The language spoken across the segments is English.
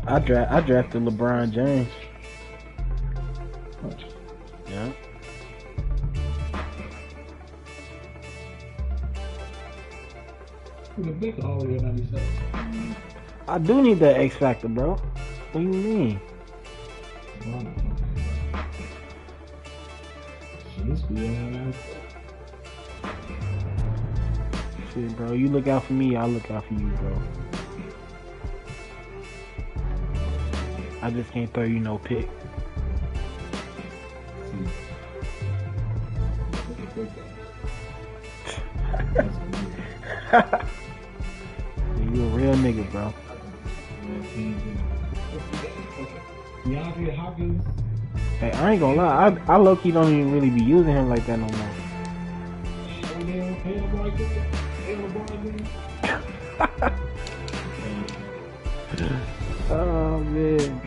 I drafted LeBron James. Yeah. I do need that X Factor, bro. What do you mean? Shit, bro. You look out for me, I'll look out for you, bro. I just can't throw you no pick. You a real nigga, bro. Hey, I ain't gonna lie. I low-key don't even really be using him like that no more. Oh, man.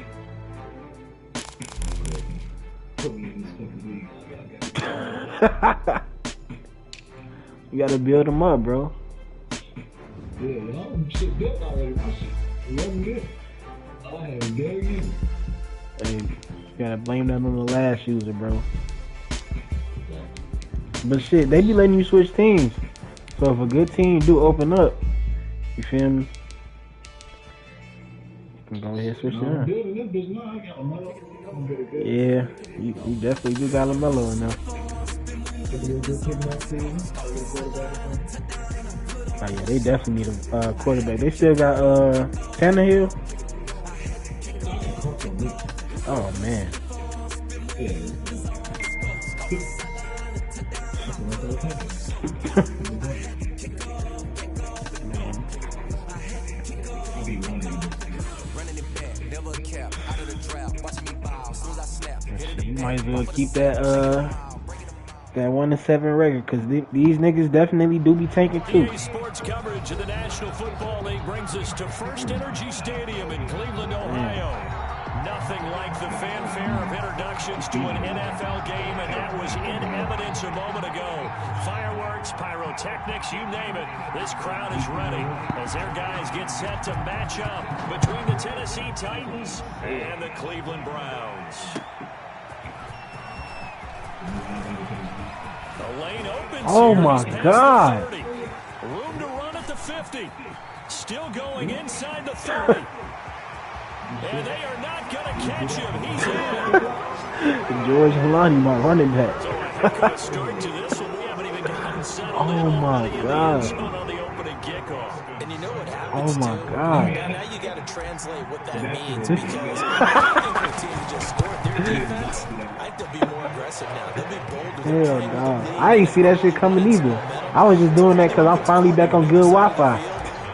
You gotta build him up, bro. Yeah, y'all shit built already. My shit wasn't good. I had it there again. Hey, you gotta blame that on the last user, bro. But shit, they be letting you switch teams. So if a good team do open up, you feel me? You can go ahead and switch it on. Yeah, you definitely do got LaMelo in there. Oh yeah, they definitely need a quarterback. They still got Tannehill. Oh man. You might as well keep that 1-7 record, because these niggas definitely do be tanking too. EA Sports coverage of the National Football League brings us to First Energy Stadium in Cleveland, Ohio. Nothing like the fanfare of introductions to an NFL game, and that was in evidence a moment ago. Fireworks, pyrotechnics, you name it. This crowd is ready as their guys get set to match up between the Tennessee Titans and the Cleveland Browns. The lane opens. Oh my God. Room to run at the 50. Still going inside the 30. And they are not going to catch him. He's in. George Holani, my running back. So a heck of a start to this one. We haven't even gotten settled Oh my God. on the opening kickoff. And you know what happens, Oh my too? God. Now you got to translate what that means, because I think the team just scored their defense. I think they'll be more aggressive now. They'll be bolder. Hell no. I ain't see that shit coming either. I was just doing that because I'm finally back on good Wi-Fi.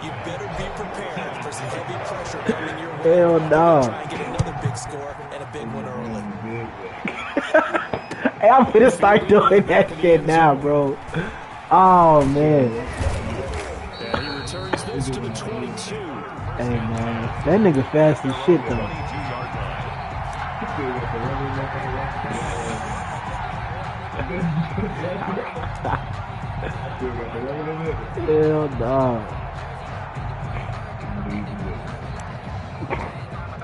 You better be prepared for some heavy pressure coming your way. Hell no. Try and get another big score and a big one early. Hey, I'm finna start doing that shit now, bro. Oh man. And he returns this to the 22. Hey man, that nigga fast as shit though. Hell no.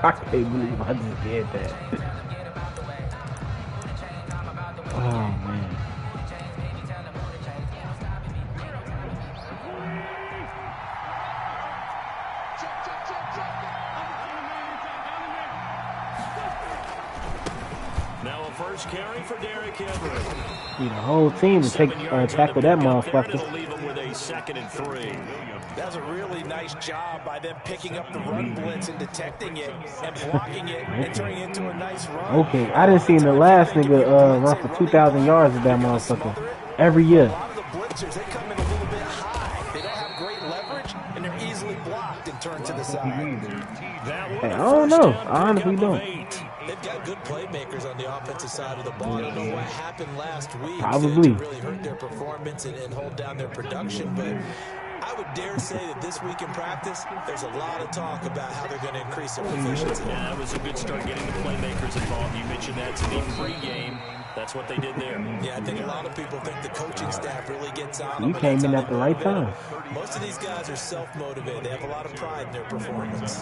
I can't believe I just did that. Oh man. Now a first carry for Derrick Henry. Need a whole team to tackle that motherfucker. They'll leave him with a 2nd and 3. That's a really nice job by them picking up the run blitz and detecting it and blocking it and turning it into a nice run. Okay, I didn't see the last nigga run for 2,000 yards with that motherfucker every year. A lot of the blitzers, they come in a little bit high. They don't have great leverage, and they're easily blocked and turned to the side. Hey, I don't know. I honestly don't. They've got good playmakers on the offensive side of the ball. I don't know what happened last week Probably. to really hurt their performance and hold down their production, but I would dare say that this week in practice, there's a lot of talk about how they're going to increase their efficiency. Yeah, that was a good start getting the playmakers involved. You mentioned that to me pregame. That's what they did there. Yeah, I think a lot of people think the coaching staff really gets on them. You came in at the right time. Most of these guys are self-motivated. They have a lot of pride in their performance.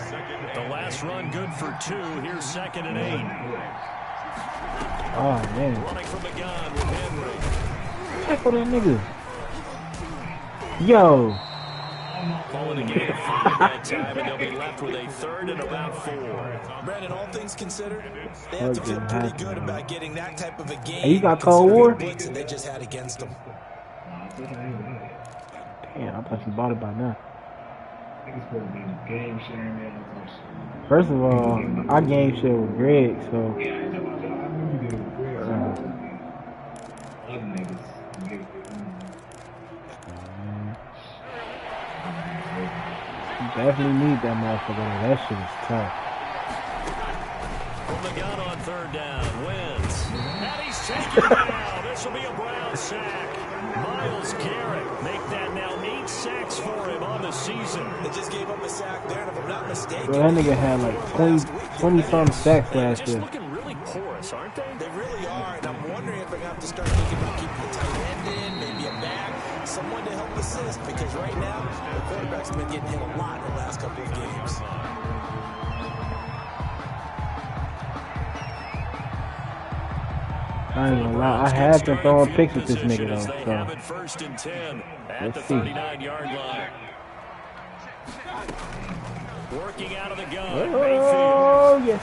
The last run good for 2. Here's 2nd and 8. Oh, man. Running from the gun with Henry. Tackle that nigga. Yo. Calling a gain of 5 at that time, and they'll be left with a 3rd and about 4. Brandon, all things considered, they have to feel pretty good about getting that type of a game. Hey, you got Cold War? They just had against them. Damn, I thought you bought it by now. I think it's supposed to be game sharing. First of all, I game share with Greg, so. Yeah, I remember you did it with other niggas. You definitely need that motherfucker. That shit is tough. From the gun on 3rd down, wins. And he's taken down. This will be a Brown sack. Myles Garrett make that now 8 sacks for him on the season. They just gave up a sack there, and if I'm not mistaken, Bro, that nigga had like 20-something sacks last year. Just looking really porous, aren't they? they really are, and I'm wondering if they're going to have to start thinking about keeping a tight end in, maybe a back, someone to help assist, because right now, the quarterback's been getting hit a lot in the last couple of games. I ain't gonna lie, I have been throwing picks at this nigga though, They have it 1st and 10 at the 39-yard line. Working out of the gun, Mayfield. Oh, yes.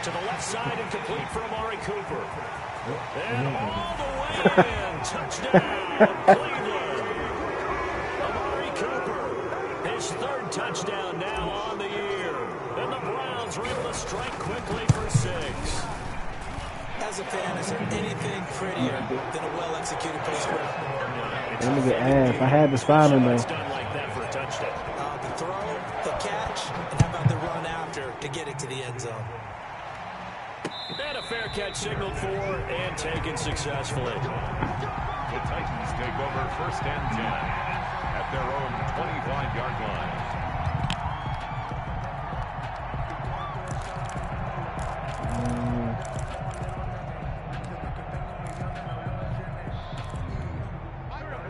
To the left side and complete for Amari Cooper. And all the way in. Touchdown, Cleveland. Amari Cooper, his 3rd touchdown now on the year. And the Browns are able to strike quickly for 6. As a fan, is there anything prettier than a well-executed post route? That nigga ass. I had to sign him though. It's done like that for a touchdown. The throw, the catch, and how about the run after to get it to the end zone? And a fair catch signaled for and taken successfully. The Titans take over 1st and 10 at their own 25-yard line.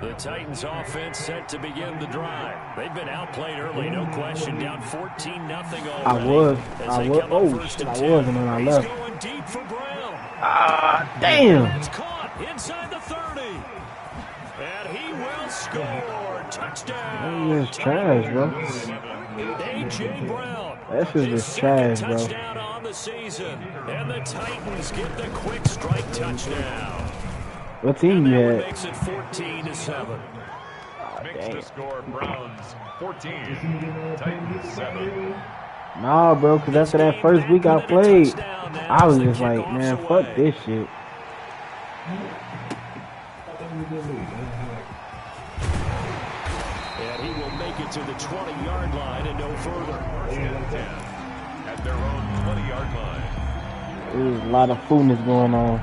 The Titans offense set to begin the drive. They've been outplayed early, no question. Down 14-0 already. I was, oh shit, I was, and then I left. He's going deep for Brown. Ah, damn. It's caught inside the 30. And he will score. Touchdown. That is trash, bro. A.J. Brown. That shit is trash, bro. Touchdown on the season. And the Titans get the quick strike touchdown. What team you had? Makes it 14-7. Makes the score Browns 14, Titans 7. Nah, bro, because after that first week I played, I was just like, man, fuck this shit. And he will make it to the 20-yard line and no further. At their own 20-yard line. There's a lot of foolishness going on.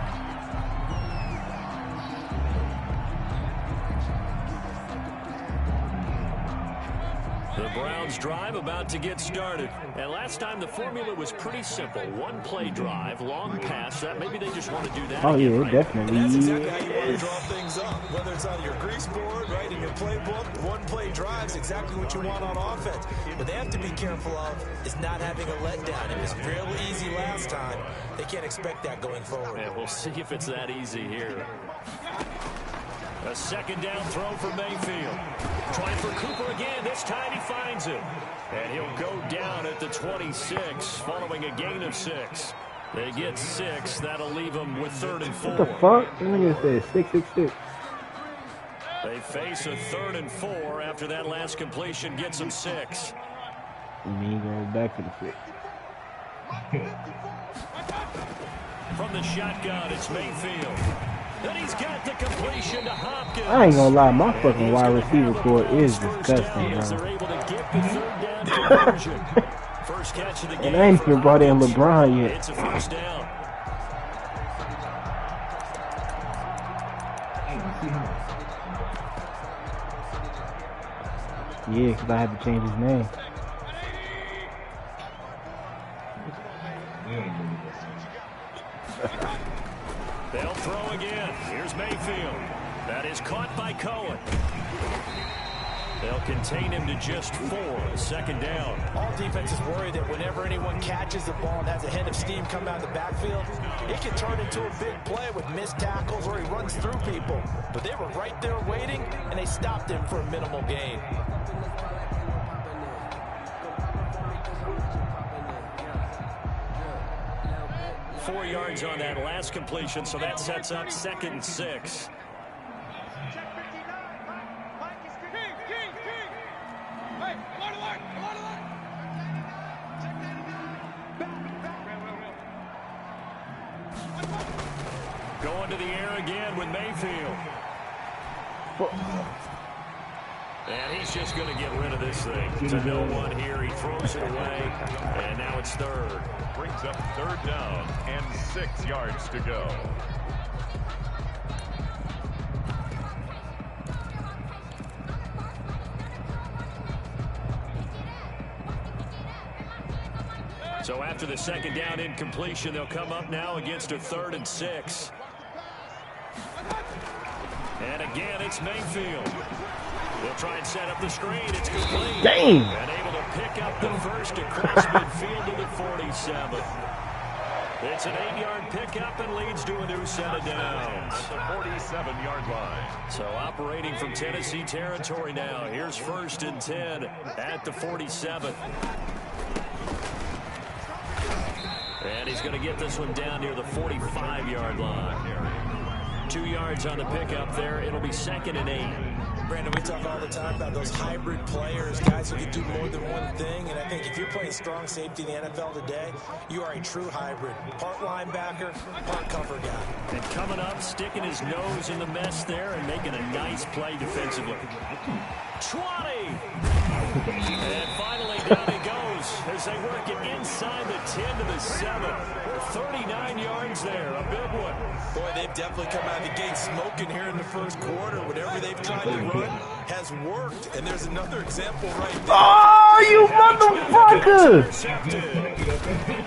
The Browns drive about to get started. And last time the formula was pretty simple. One play drive, long pass. That maybe they just want to do that. Oh again, yeah, right? definitely. And that's exactly how you want to draw things up. Whether it's on your grease board, right, in your playbook, one play drive is exactly what you want on offense. What they have to be careful of is not having a letdown. It was real easy last time. They can't expect that going forward. Yeah, we'll see if it's that easy here. A 2nd down throw for Mayfield. Trying for Cooper again. This time he finds him. And he'll go down at the 26 following a gain of 6. They get 6. That'll leave them with 3rd and 4. What the fuck? That nigga said 666. They face a 3rd and 4 after that last completion gets them 6. And then he goes back to the 6. From the shotgun, it's Mayfield. And he's got the completion to Hopkins. I ain't gonna lie, my fucking wide receiver core is disgusting, As bro. they're able to get the 3rd down conversion. First catch of the game. And I ain't even brought in LeBron yet. It's a 1st down. Yeah, because I had to change his name. They'll throw again. Here's Mayfield. That is caught by Cohen. They'll contain him to just 4. Second down. All defenses worry that whenever anyone catches the ball and has a head of steam come out of the backfield, it can turn into a big play with missed tackles or he runs through people. But they were right there waiting, and they stopped him for a minimal gain. Four yards on that last completion, so that sets up 2nd and 6. Going to the air again with Mayfield. And he's just going to get rid of this thing. To no one here. He throws it away. And now it's 3rd. Brings up 3rd down and 6 yards to go. So after the 2nd down incompletion, they'll come up now against a 3rd and 6. And again, it's Mayfield. They'll try and set up the screen. It's complete. Dang. And able to pick up the first across midfield to the 47. It's an 8-yard pickup and leads to a new set of downs. At the 47-yard line. So operating from Tennessee territory now. Here's 1st and 10 at the 47. And he's going to get this one down near the 45-yard line. 2 yards on the pickup there. It'll be 2nd and 8. Brandon, we talk all the time about those hybrid players, guys who can do more than one thing. And I think if you're playing strong safety in the NFL today, you are a true hybrid. Part linebacker, part cover guy. And coming up, sticking his nose in the mess there and making a nice play defensively. 20! And finally down he goes as they work it inside the 10 to the 7. 39 yards there, a big one. Boy, they've definitely come out of the gate smoking here in the first quarter. Whatever they've tried to run has worked. And there's another example right there. Oh, you motherfucker!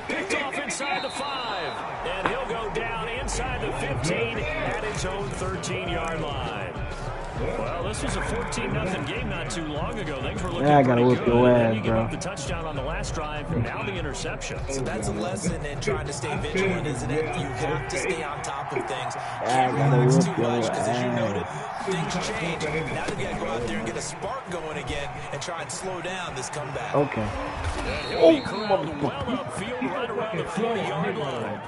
Picked off inside the 5. And he'll go down inside the 15 at his own 13-yard line. Well, this was a 14-0 game not too long ago. Things were looking I gotta pretty whoop good. your And then ass, you give bro. up the touchdown on the last drive, and now the interception. So that's a lesson in trying to stay vigilant, isn't it? You have to stay on top of things. I Can't gotta relax whoop too your much because, as you ass. noted, things change. Now they've got to go out there and get a spark going again and try and slow down this comeback. Okay. And he'll be corralled well upfield right around the 40-yard line.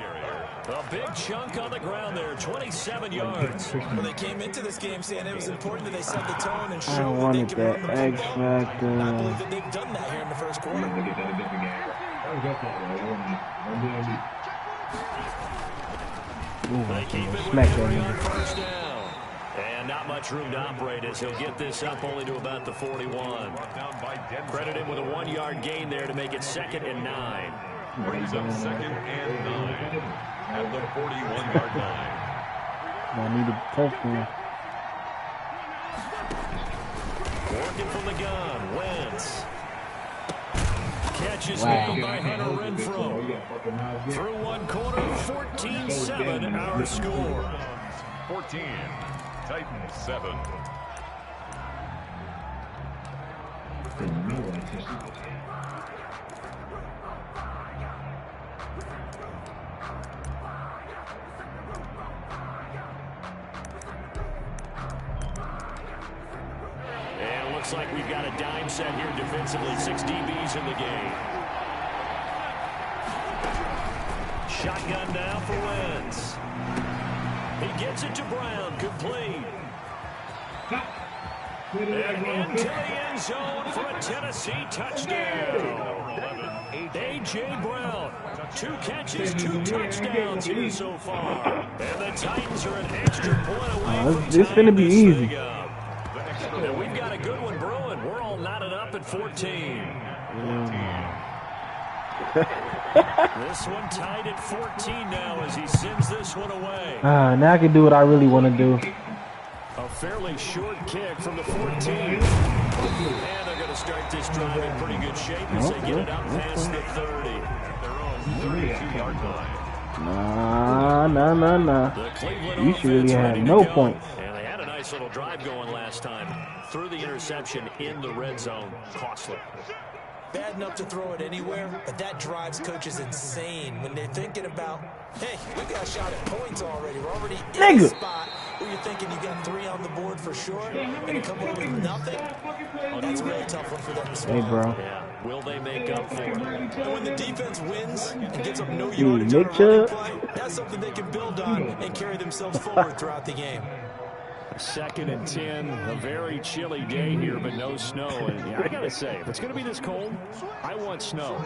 A big chunk on the ground there, 27 yards. Well, they came into this game saying it was important that they set the tone and I show that they wanted can that run the X football. And I believe Factor. that they've done that here in the first quarter. They keep it with Smack Henry that on nigga. first down. And not much room to operate as he'll get this up only to about the 41. Brought down by Denver. Credit him with a 1-yard gain there to make it 2nd and 9. Brings up 2nd and 9 at the 41-yard line. I need a touchdown. Working from the gun, Wentz. Catch is Wow. made by Hunter Renfrow. Through one quarter, 14-7 our score. 14, Titans 7. And it looks like we've got a dime set here defensively. 6 DBs in the game. Shotgun now for Wentz. He gets it to Brown, complete. And into the end zone for a Tennessee touchdown. A.J. Brown, 2 catches, 2 touchdowns here so far. And the Titans are an extra point away from It's finna tying be this easy. thing up. And we've got a good one brewing. We're all knotted up at 14. This one tied at 14 now as he sends this one away. Now I can do what I really want to do. A fairly short kick from the 14. And they're going to start this drive in pretty good shape as they get it up past the 30. At their own 32-yard line. Nah. The Cleveland You should really offense have ready to no go. points. And they had a nice little drive going last time. Threw the interception in the red zone. Costly. Bad enough to throw it anywhere, but that drives coaches insane when they're thinking about, hey, we got a shot at points already. We're already in the spot where you're thinking you got 3 on the board for sure, and a couple with nothing. That's a really tough one for them to swallow. Hey, bro. Yeah. Will they make up for it? And when the defense wins and gets up no yardage on a running play, that's something they can build on and carry themselves forward throughout the game. 2nd and 10, a very chilly day here, but no snow. And yeah, I gotta say, if it's gonna be this cold, I want snow.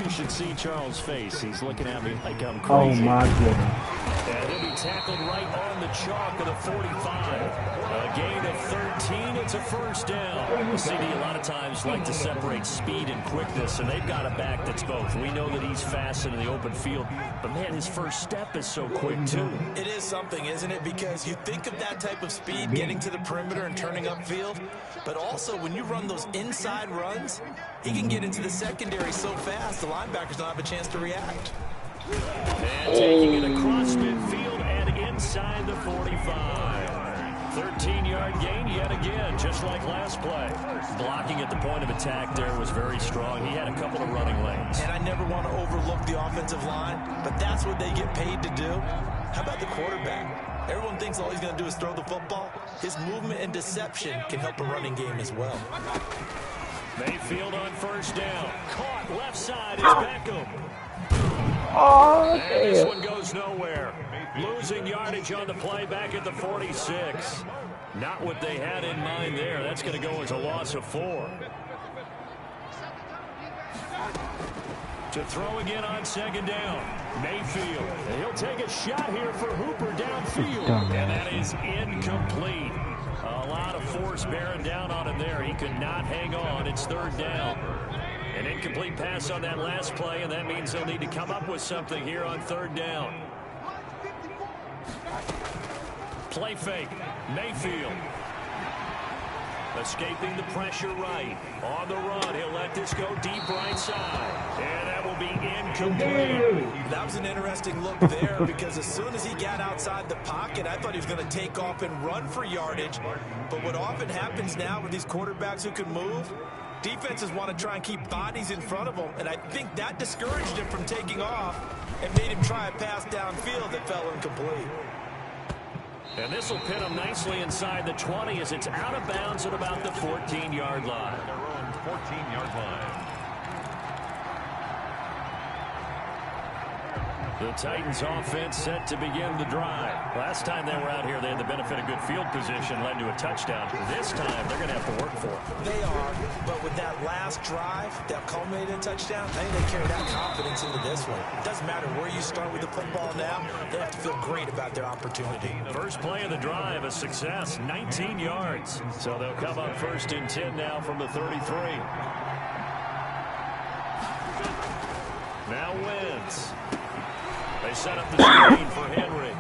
You should see Charles' face. He's looking at me like I'm crazy. Oh my goodness. And he'll be tackled right on the chalk of the 45. A gain of 13. It's a first down. The CD a lot of times like to separate speed and quickness, and they've got a back that's both. We know that he's fast in the open field, but man, his first step is so quick too. It is something, isn't it? Because you think of that type of speed getting to the perimeter and turning upfield, but also when you run those inside runs, he can get into the secondary so fast the linebackers don't have a chance to react. And taking it across midfield and inside the 45. 13-yard gain yet again, just like last play. Blocking at the point of attack there was very strong. He had a couple of running lanes. And I never want to overlook the offensive line, but that's what they get paid to do. How about the quarterback? Everyone thinks all he's going to do is throw the football. His movement and deception can help a running game as well. Mayfield on first down. Caught left side is Beckham. Oh, And this damn. one goes nowhere. Losing yardage on the play back at the 46. Not what they had in mind there. That's going to go as a loss of 4. To throw again on 2nd down. Mayfield. And he'll take a shot here for Hooper downfield. And that is incomplete. A lot of force bearing down on him there. He could not hang on. It's 3rd down. An incomplete pass on that last play, and that means they'll need to come up with something here on 3rd down. Play fake. Mayfield. Escaping the pressure right. On the run, he'll let this go deep right side. And that will be incomplete. That was an interesting look there because as soon as he got outside the pocket, I thought he was going to take off and run for yardage. But what often happens now with these quarterbacks who can move, defenses want to try and keep bodies in front of them, and I think that discouraged him from taking off and made him try a pass downfield that fell incomplete. And this will pin him nicely inside the 20 as it's out of bounds at about the 14-yard line. Their own 14-yard line. The Titans offense set to begin the drive. Last time they were out here, they had the benefit of good field position, led to a touchdown. This time, they're going to have to work for it. They are, but with that last drive that culminated in a touchdown, I think they carry that confidence into this one. It doesn't matter where you start with the football now, they have to feel great about their opportunity. First play of the drive, a success, 19 yards. So they'll come up 1st and 10 now from the 33. Now Wentz. They set up the screen for Henry.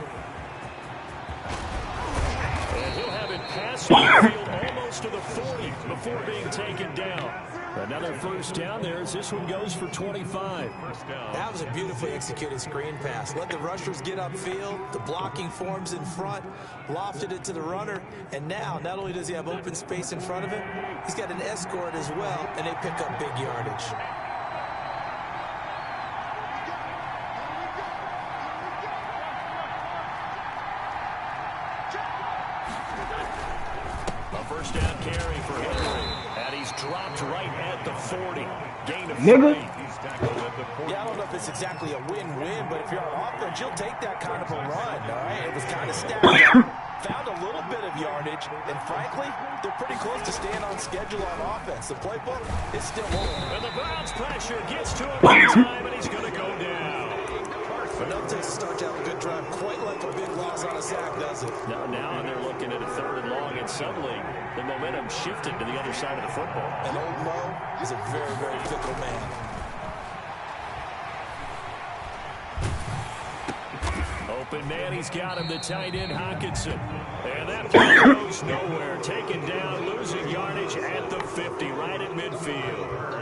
And he'll have it past the field almost to the 40 before being taken down. Another first down there as this one goes for 25. First down. That was a beautifully executed screen pass. Let the rushers get upfield. The blocking forms in front. Lofted it to the runner. And now, not only does he have open space in front of him, he's got an escort as well, and they pick up big yardage. First down carry for Henry. And he's dropped right at the 40. Gain of 3. He's tackled at the 40. Yeah, I don't know if it's exactly a win-win, but if you're on offense, you'll take that kind of a run, all right? It was kind of stacked. Found a little bit of yardage, and frankly, they're pretty close to staying on schedule on offense. The playbook is still open. And the Browns pressure gets to him in time, and he's going to go down. But that takes a start to have a good drive, quite like a big loss on a sack, does it? Now they're looking at a 3rd and long, and suddenly the momentum shifted to the other side of the football. And old Mo is a very, very fickle man. Open man, he's got him, the tight end, Hockenson. And that play goes nowhere. Taken down, losing yardage at the 50, right at midfield.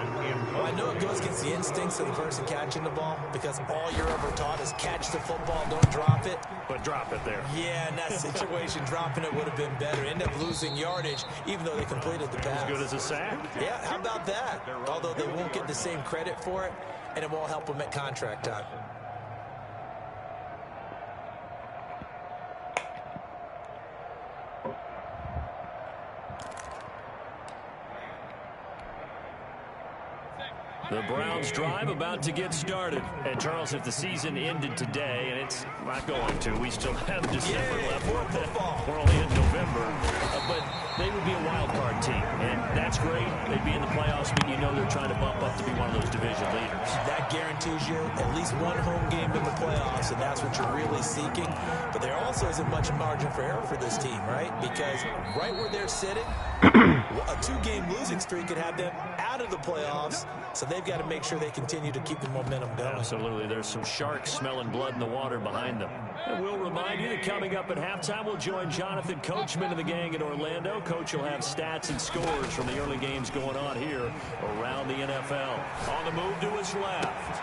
I I know it goes against the instincts of the person catching the ball because all you're ever taught is catch the football, don't drop it. But drop it there. Yeah, in that situation, dropping it would have been better. End up losing yardage, even though they completed the pass. As good as a sack. Yeah, how about that? Although they won't get the same credit for it, and it won't help them at contract time. The Browns drive about to get started. And Charles, if the season ended today, and it's not going to, we still have December left. We're only in November. But they would be a wild card team. And that's great. They'd be in the playoffs, but you know they're trying to bump up to be one of those division leaders. That guarantees you at least one home game in the playoffs, and that's what you're really seeking. But there also isn't much margin for error for this team, right? Because right where they're sitting, a two-game losing streak could have them out of the playoffs. So they've got to make sure they continue to keep the momentum going. Absolutely. There's some sharks smelling blood in the water behind them. And we'll remind you that coming up at halftime, we'll join Jonathan Coachman and the gang in Orlando. Coach will have stats and scores from the early games going on here around the NFL. On the move to his left.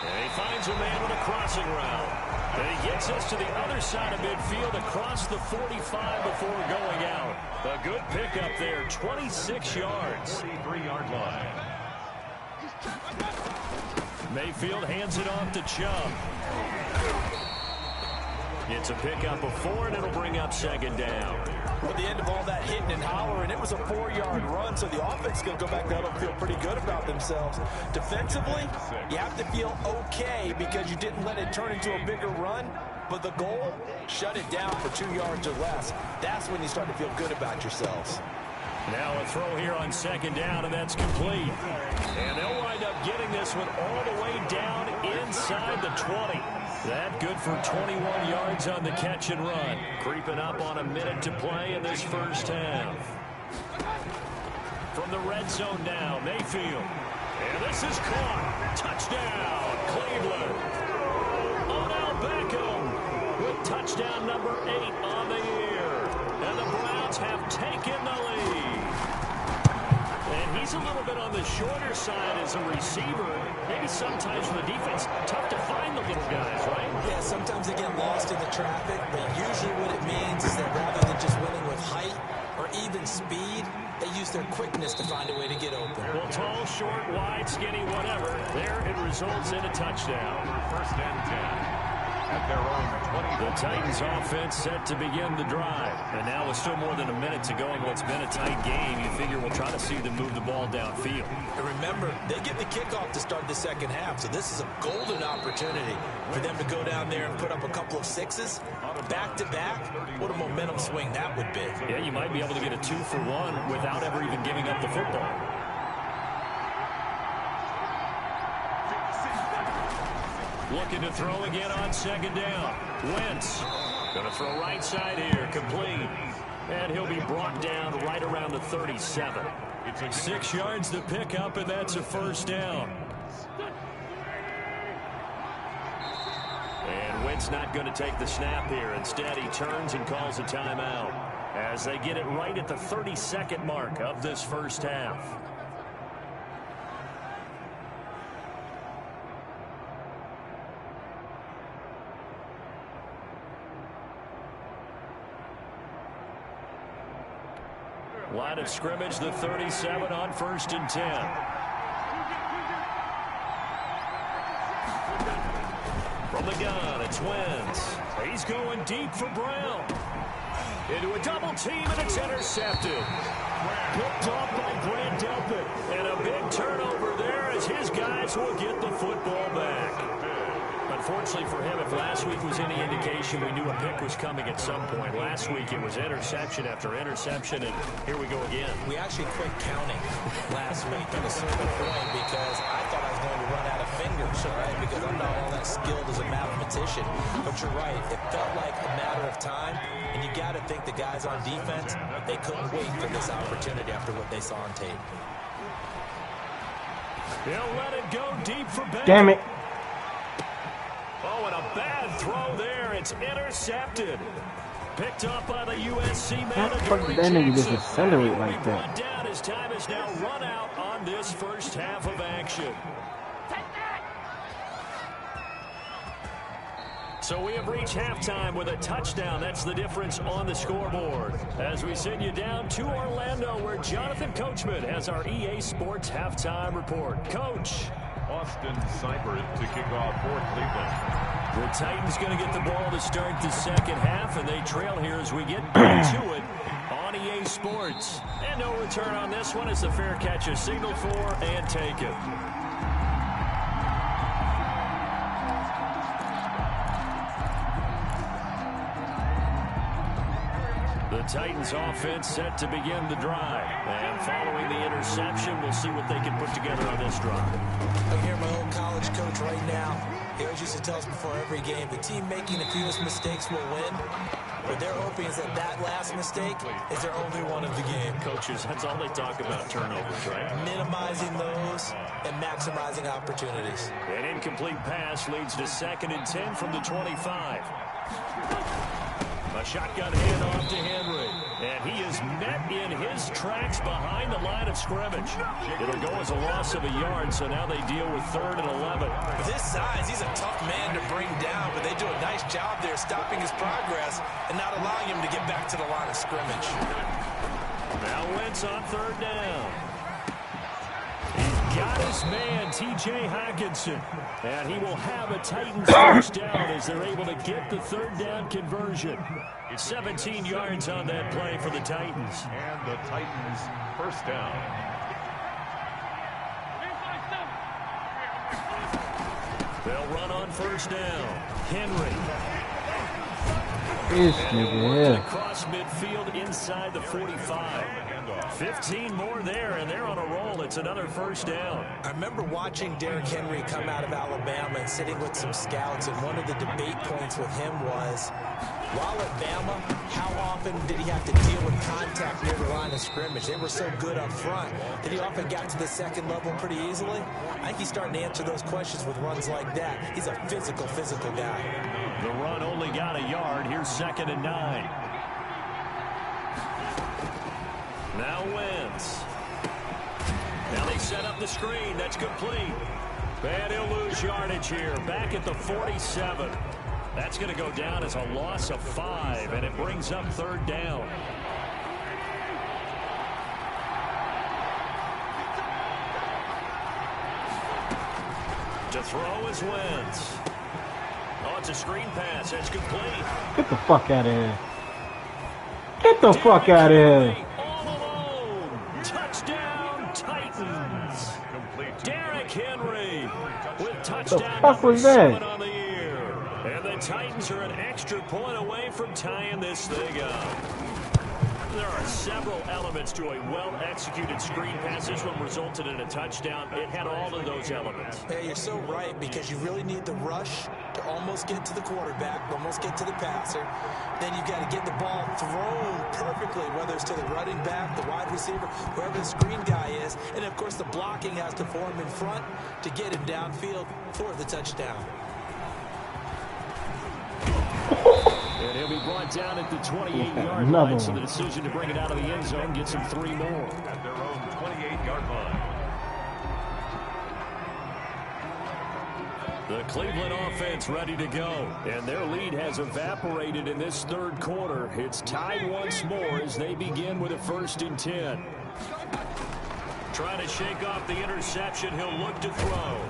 And he finds a man with a crossing route. And he gets us to the other side of midfield across the 45 before going out. A good pickup there, 26 yards. 43-yard line. Mayfield hands it off to Chubb. It's a pickup of 4, and it'll bring up second down. At the end of all that hitting and hollering, it was a 4-yard run, so the offense is going to go back down and feel pretty good about themselves. Defensively, you have to feel okay because you didn't let it turn into a bigger run, but the goal, shut it down for 2 yards or less. That's when you start to feel good about yourselves. Now a throw here on second down, and that's complete. And they'll wind up getting this one all the way down inside the 20. That good for 21 yards on the catch and run. Creeping up on a minute to play in this first half. From the red zone now, Mayfield. And this is caught. Touchdown, Cleveland. Odell Beckham with touchdown number 8 on the year. And the Browns have taken the lead. And he's a little bit on the shorter side as a receiver. Maybe sometimes for the defense, tough to find the little guys, right? Yeah, sometimes they get lost in the traffic, but usually what it means is that rather than just winning with height or even speed, they use their quickness to find a way to get open. Well, tall, short, wide, skinny, whatever. There it results in a touchdown. First and 10. At their own 20. The Titans offense set to begin the drive. And now with still more than a minute to go in what's been a tight game, you figure we'll try to see them move the ball downfield. And remember, they get the kickoff to start the second half, so this is a golden opportunity for them to go down there and put up a couple of sixes. Back-to-back, what a momentum swing that would be. Yeah, you might be able to get a 2-for-1 without ever even giving up the football. Looking to throw again on second down. Wentz going to throw right side here, complete. And he'll be brought down right around the 37. It's 6 yards to pick up, and that's a first down. And Wentz not going to take the snap here. Instead, he turns and calls a timeout as they get it right at the 32nd mark of this first half. Line of scrimmage, the 37 on 1st and 10. From the gun, it's Wentz. He's going deep for Brown. Into a double team, and it's intercepted. Picked off by Grant Delpit. And a big turnover there as his guys will get the football back. Unfortunately for him, if last week was any indication, we knew a pick was coming at some point. Last week it was interception after interception, and here we go again. We actually quit counting last week at a certain point because I thought I was going to run out of fingers, all right, because I'm not all that skilled as a mathematician. But you're right, it felt like a matter of time, and you got to think the guys on defense, they couldn't wait for this opportunity after what they saw on tape. He'll let it go deep for Ben. Damn it. Oh, and a bad throw there. It's intercepted. Picked up by the USC man. How the fuck did that nigga just accelerate like that? as time has now run out on this first half of action. So we have reached halftime with a touchdown. That's the difference on the scoreboard. As we send you down to Orlando, where Jonathan Coachman has our EA Sports halftime report. Coach. Austin Seibert to kick off for Cleveland. The Titans going to get the ball to start the second half, and they trail here as we get to it on EA Sports. And no return on this one as the fair catch is signaled for and taken. The Titans offense set to begin the drive. And following the interception, we'll see what they can put together on this drive. I hear my old college coach right now. He always used to tell us before every game, the team making the fewest mistakes will win. What they're hoping is that that last mistake is their only one of the game. Coaches, that's all they talk about, turnovers, right? Minimizing those and maximizing opportunities. An incomplete pass leads to 2nd and 10 from the 25. A shotgun handoff to Henry. And he is met in his tracks behind the line of scrimmage. It'll go as a loss of a yard, so now they deal with 3rd and 11. With his size, he's a tough man to bring down, but they do a nice job there stopping his progress and not allowing him to get back to the line of scrimmage. Now Wentz on 3rd down. He's got his man, T.J. Hockenson. And he will have a Titans first down as they're able to get the 3rd down conversion. 17 yards on that play for the Titans. And the Titans first down. They'll run on 1st down. Henry. This nigga, Across midfield inside the 45. 15 more there, and they're on a roll. It's another 1st down. I remember watching Derrick Henry come out of Alabama and sitting with some scouts, and one of the debate points with him was, while at Bama, how often did he have to deal with contact near the line of scrimmage? They were so good up front that he often got to the 2nd level pretty easily. I think he's starting to answer those questions with runs like that. He's a physical guy. The run only got a yard. Here's 2nd and 9. Now Wentz. Now they set up the screen. That's complete. And he'll lose yardage here. Back at the 47. That's going to go down as a loss of 5, and it brings up 3rd down. To throw is Wentz. Oh, it's a screen pass. That's complete. Get the fuck out of here. Get the fuck out of here. All alone. Touchdown, Titans. Derrick Henry with touchdown The fuck was that? 7 on the year. And the Titans are an extra point away from tying this thing up. There are several elements to a well-executed screen pass. This one resulted in a touchdown. It had all of those elements. Yeah, you're so right, because you really need the rush to almost get to the quarterback, almost get to the passer. Then you've got to get the ball thrown perfectly, whether it's to the running back, the wide receiver, wherever the screen guy is. And, of course, the blocking has to form in front to get him downfield for the touchdown. And he'll be brought down at the 28-yard line, so the decision to bring it out of the end zone gets him 3 more. At their own 28-yard line. The Cleveland offense ready to go, and their lead has evaporated in this 3rd quarter. It's tied once more as they begin with a 1st and 10. Trying to shake off the interception, he'll look to throw.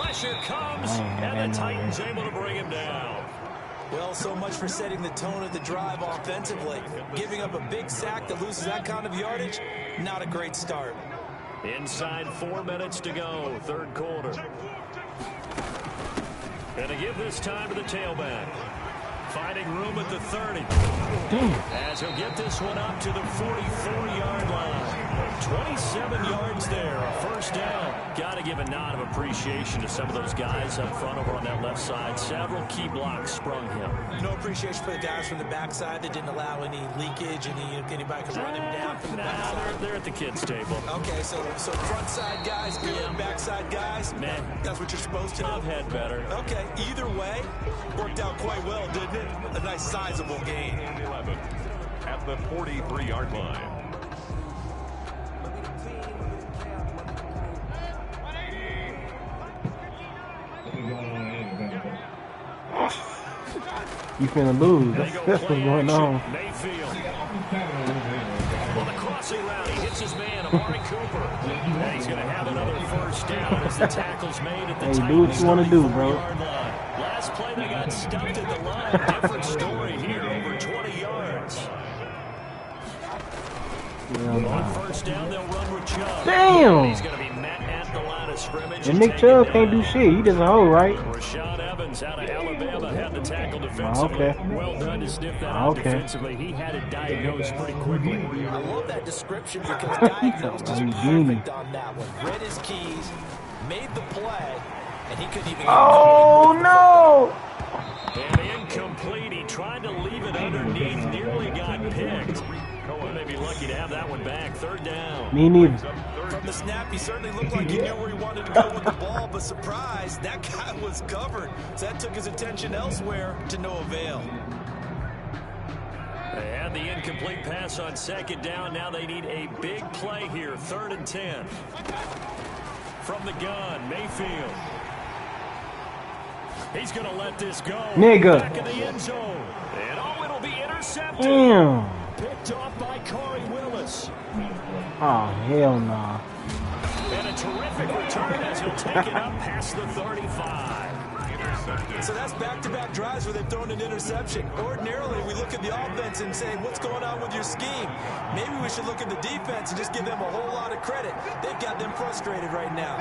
Pressure comes, and the Titans able to bring him down. Well, so much for setting the tone of the drive offensively. Giving up a big sack that loses that kind of yardage, not a great start. Inside 4 minutes to go, 3rd quarter. And to give this time to the tailback. Finding room at the 30. As he'll get this one up to the 44-yard line. 27 yards there, a 1st down. Got to give a nod of appreciation to some of those guys up front over on that left side. Several key blocks sprung him. No appreciation for the guys from the backside that didn't allow any leakage, anybody could run him down from the backside. They're at the kids' table. Okay, so front side guys, good, backside guys, man, that's what you're supposed to do. I've had better. Okay, either way, worked out quite well, didn't it? A nice sizable gain. 11 at the 43-yard line. You finna lose. They That's go what's play going action. on. Mayfield. On the crossing route, he hits his man, Amari Cooper. And he's going to have another first down as the tackle's made at the Hey, do Titans' what you wanna do, bro. 34-yard line. Last play, they got stuffed at the line. Different story here, over 20 yards. On first down, they'll run with Chubb. Damn! He's going to be met at the line of scrimmage. And Nick Chubb can't do shit. He just a hoe, right? Rashad Evans out of Alabama had the tackle defensively. Okay. Well done to sniff that out Okay. defensively. He had it diagnosed pretty quickly. I love that description because diagnosed is perfect on that one. Read his keys, made the play, and he couldn't even get Oh, no! And incomplete. He tried to leave it underneath, nearly got picked. Well, may be lucky to have that one back. Third down. Me neither. From the snap, he certainly looked like he knew where he wanted to go with the ball, but surprise, that guy was covered. So that took his attention elsewhere to no avail. They had the incomplete pass on second down. Now they need a big play here. 3rd and 10. From the gun, Mayfield. He's going to let this go. Nigga. Back in the end zone. And it'll be intercepted. Damn. Picked off by Corey Willis. Oh, hell nah. And a terrific return as he'll take it up past the 35. So that's back-to-back drives where they've thrown an interception. Ordinarily, we look at the offense and say, what's going on with your scheme? Maybe we should look at the defense and just give them a whole lot of credit. They've got them frustrated right now.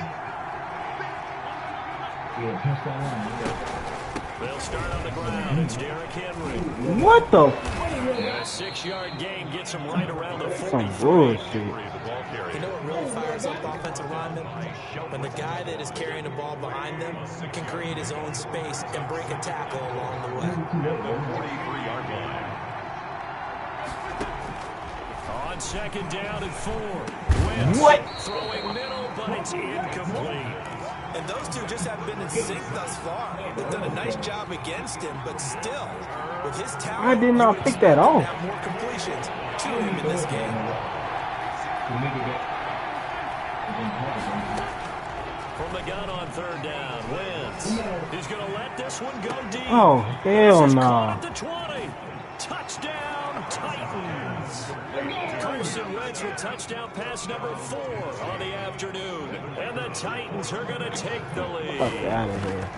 They'll start on the ground. It's Derrick Henry. What the? A 6-yard gain gets him right around the 43. Some bullshit. You know what really fires up offensive linemen? When the guy that is carrying the ball behind them can create his own space and break a tackle along the way. 43-yard line. On second down and 4. Wentz What? throwing middle, but it's incomplete. And those two just have been in sync thus far. They've done a nice job against him, but still, with his talent, I did not pick that off. have more completions to him in this game. From the gun on 3rd down, Wentz. He's going to let this one go deep. Oh, hell This is nah. caught at the 20. Touchdown, Titans. Carson Wentz with touchdown pass number 4 on the afternoon. And the Titans are going to take the lead. Fuck out of here.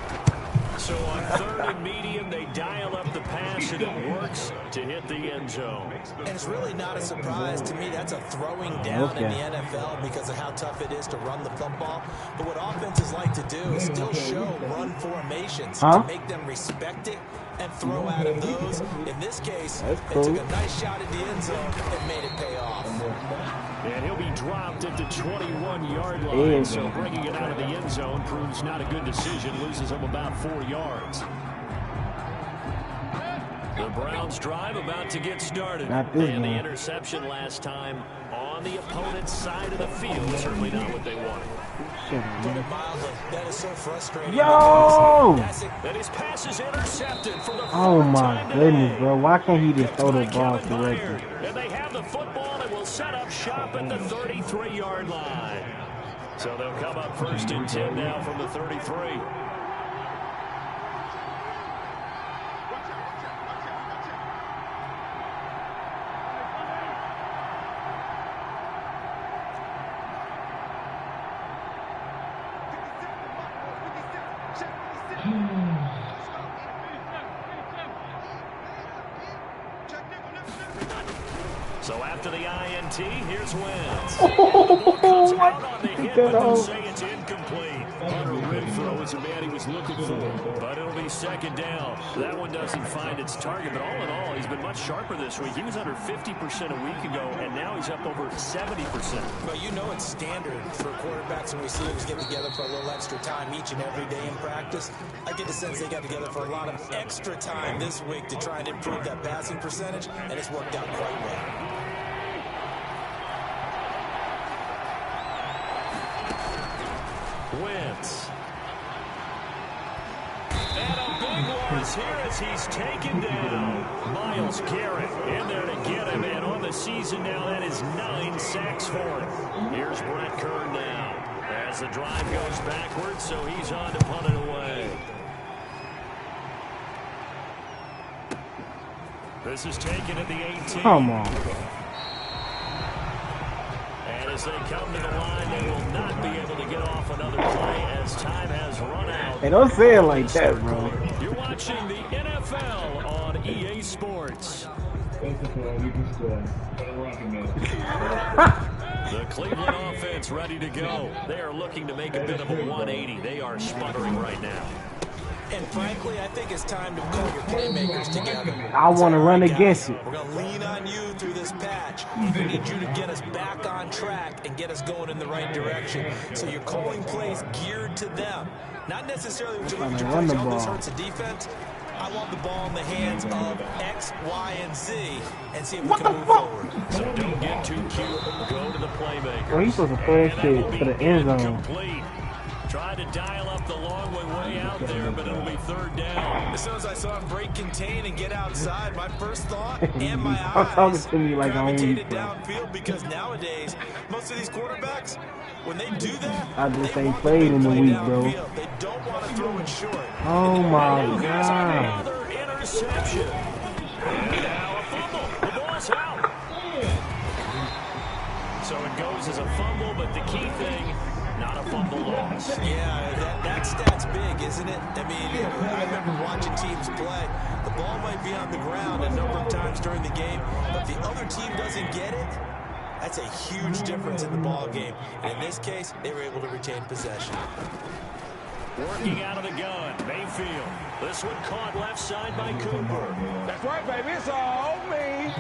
So on 3rd and medium, they dial up the pass, and it works to hit the end zone. And it's really not a surprise to me. That's a throwing down in Okay. the NFL because of how tough it is to run the football. But what offenses like to do is still show run formations Huh? to make them respect it and throw out of those. In this case, That's they cool. took a nice shot at the end zone and made it pay off. And he'll be dropped at the 21-yard line. Damn. So bringing it out of the end zone proves not a good decision. Loses him about 4 yards. The Browns drive about to get started. Not this And the one. interception last time on the opponent's side of the field. Certainly not what they wanted. Shit, Put man. it mildly, that is so frustrating. Yo! That's it. And his pass is intercepted for the Oh 4th my time goodness, today. bro. Why can't he just throw the Picked by ball Kevin Byard. correctly? And they have the football and will set up shop at the 33-yard line. So they'll come up 1st and 10 now from the 33. So after the INT, here's Wentz. And the ball comes out on the hit, but they'll say it's incomplete. Hunter Renfrow is the man he was looking for, but it'll be 2nd down. That one doesn't find its target, but all in all, he's been much sharper this week. He was under 50% a week ago, and now he's up over 70%. Well, you know it's standard for quarterbacks and receivers get together for a little extra time each and every day in practice. I get the sense they got together for a lot of extra time this week to try and improve that passing percentage, and it's worked out quite well. Wentz. And a big loss here as he's taken down. Myles Garrett in there to get him, and on the season now, that is 9 sacks for him. Here's Brett Kern now as the drive goes backwards, so he's on to punt it away. This is taken at the 18. Come on. And as they come to the line, they will not be able to get off another play as time has run out. Hey, don't say it like that, bro. You're watching the NFL on EA Sports. The Cleveland offense ready to go. They are looking to make a bit of a 180. They are sputtering right now. And frankly, I think it's time to pull your playmakers together. I want to run against it. We're going to lean on you through this patch. We need you to get us back on track and get us going in the right direction. So you're calling plays geared to them. Not necessarily what you look at your plays. Oh, this hurts the defense. I want the ball in the hands of X, Y, and Z and see if we can move forward. So don't get too cute. Go to the playmaker. Well, he's supposed to throw that shit to the end zone. Complete. Try to dial up the long way out there, but it'll be third down. As soon as I saw him break contain and get outside, my first thought and my talking eyes to me like gravitated downfield, because nowadays, most of these quarterbacks, when they do that, I just they ain't want played the in the play week, downfield. bro. They don't want to throw it short. Oh my Here's God. another interception. And now a fumble. The ball's out. So it goes as a fumble, but the key thing, not a fumble loss. Yeah, that stat's big, isn't it? I mean, I remember watching teams play. The ball might be on the ground a number of times during the game, but the other team doesn't get it. That's a huge difference in the ball game. And in this case, they were able to retain possession. Working out of the gun, Mayfield. This one caught left side by Cooper. That's right, baby. It's all me.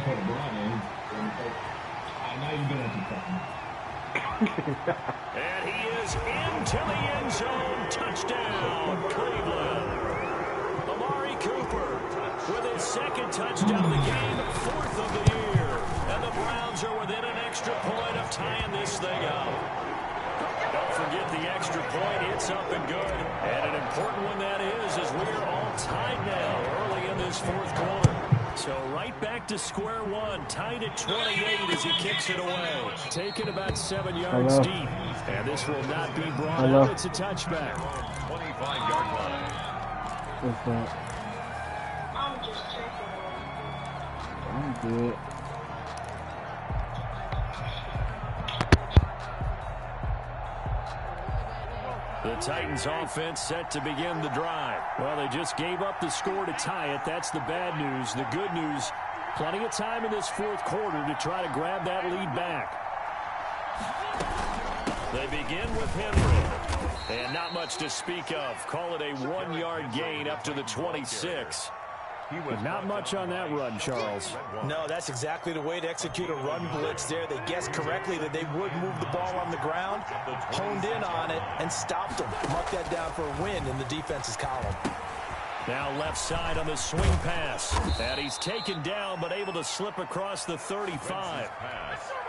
And he is into the end zone. Touchdown, Cleveland. Amari Cooper with his second touchdown of the game, fourth of the year. And the Browns are within an extra point of tying this thing up. Don't forget the extra point. It's up and good. And an important one that is, as we're all tied now early in this fourth quarter. So right back to square one, tied at 28 as he kicks it away. Taken about 7 yards deep. And this will not be brought out. It's a touchback. 25-yard line. What's that? I'm good. The Titans offense set to begin the drive. Well, they just gave up the score to tie it. That's the bad news. The good news, plenty of time in this fourth quarter to try to grab that lead back. They begin with Henry. And not much to speak of. Call it a 1-yard gain up to the 26. Not much on that run, Charles. No, that's exactly the way to execute a run blitz there. They guessed correctly that they would move the ball on the ground, honed in on it, and stopped them. Mark that down for a win in the defense's column. Now left side on the swing pass. And he's taken down, but able to slip across the 35.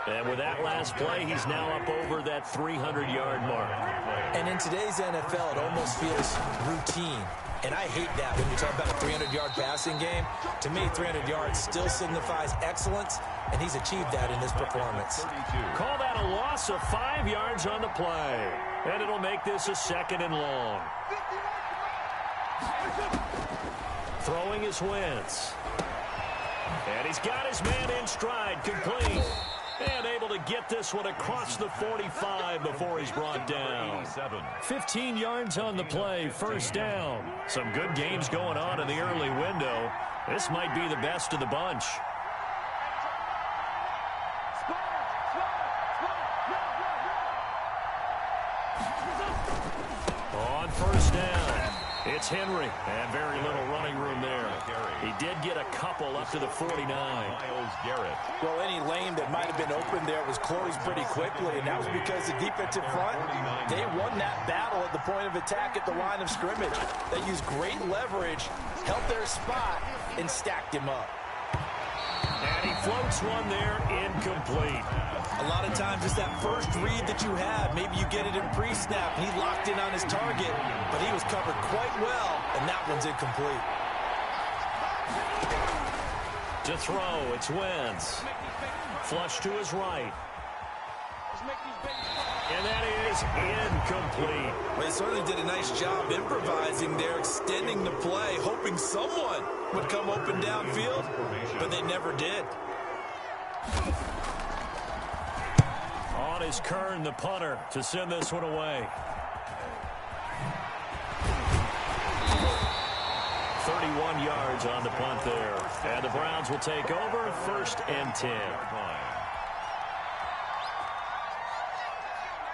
And with that last play, he's now up over that 300-yard mark. And in today's NFL, it almost feels routine. And I hate that when you talk about a 300-yard passing game. To me, 300 yards still signifies excellence, and he's achieved that in this performance. Call that a loss of 5 yards on the play. And it'll make this a second and long. Throwing is Wentz. And he's got his man in stride, complete. And able to get this one across the 45 before he's brought down. 15 yards on the play, first down. Some good games going on in the early window. This might be the best of the bunch. On first down, it's Henry. And very little running room there. He did get a couple up to the 49. Myles Garrett. Well, any lane that might have been open there was closed pretty quickly, and that was because the defensive front, they won that battle at the point of attack at the line of scrimmage. They used great leverage, held their spot, and stacked him up. And he floats one there, incomplete. A lot of times it's that first read that you have. Maybe you get it in pre-snap, and he locked in on his target, but he was covered quite well, and that one's incomplete. To throw, it's Wentz. Flush to his right. And that is incomplete. Well, they certainly did a nice job improvising there, extending the play, hoping someone would come open downfield, but they never did. On is Kern, the punter, to send this one away. 31 yards on the punt there. And the Browns will take over, 1st and 10.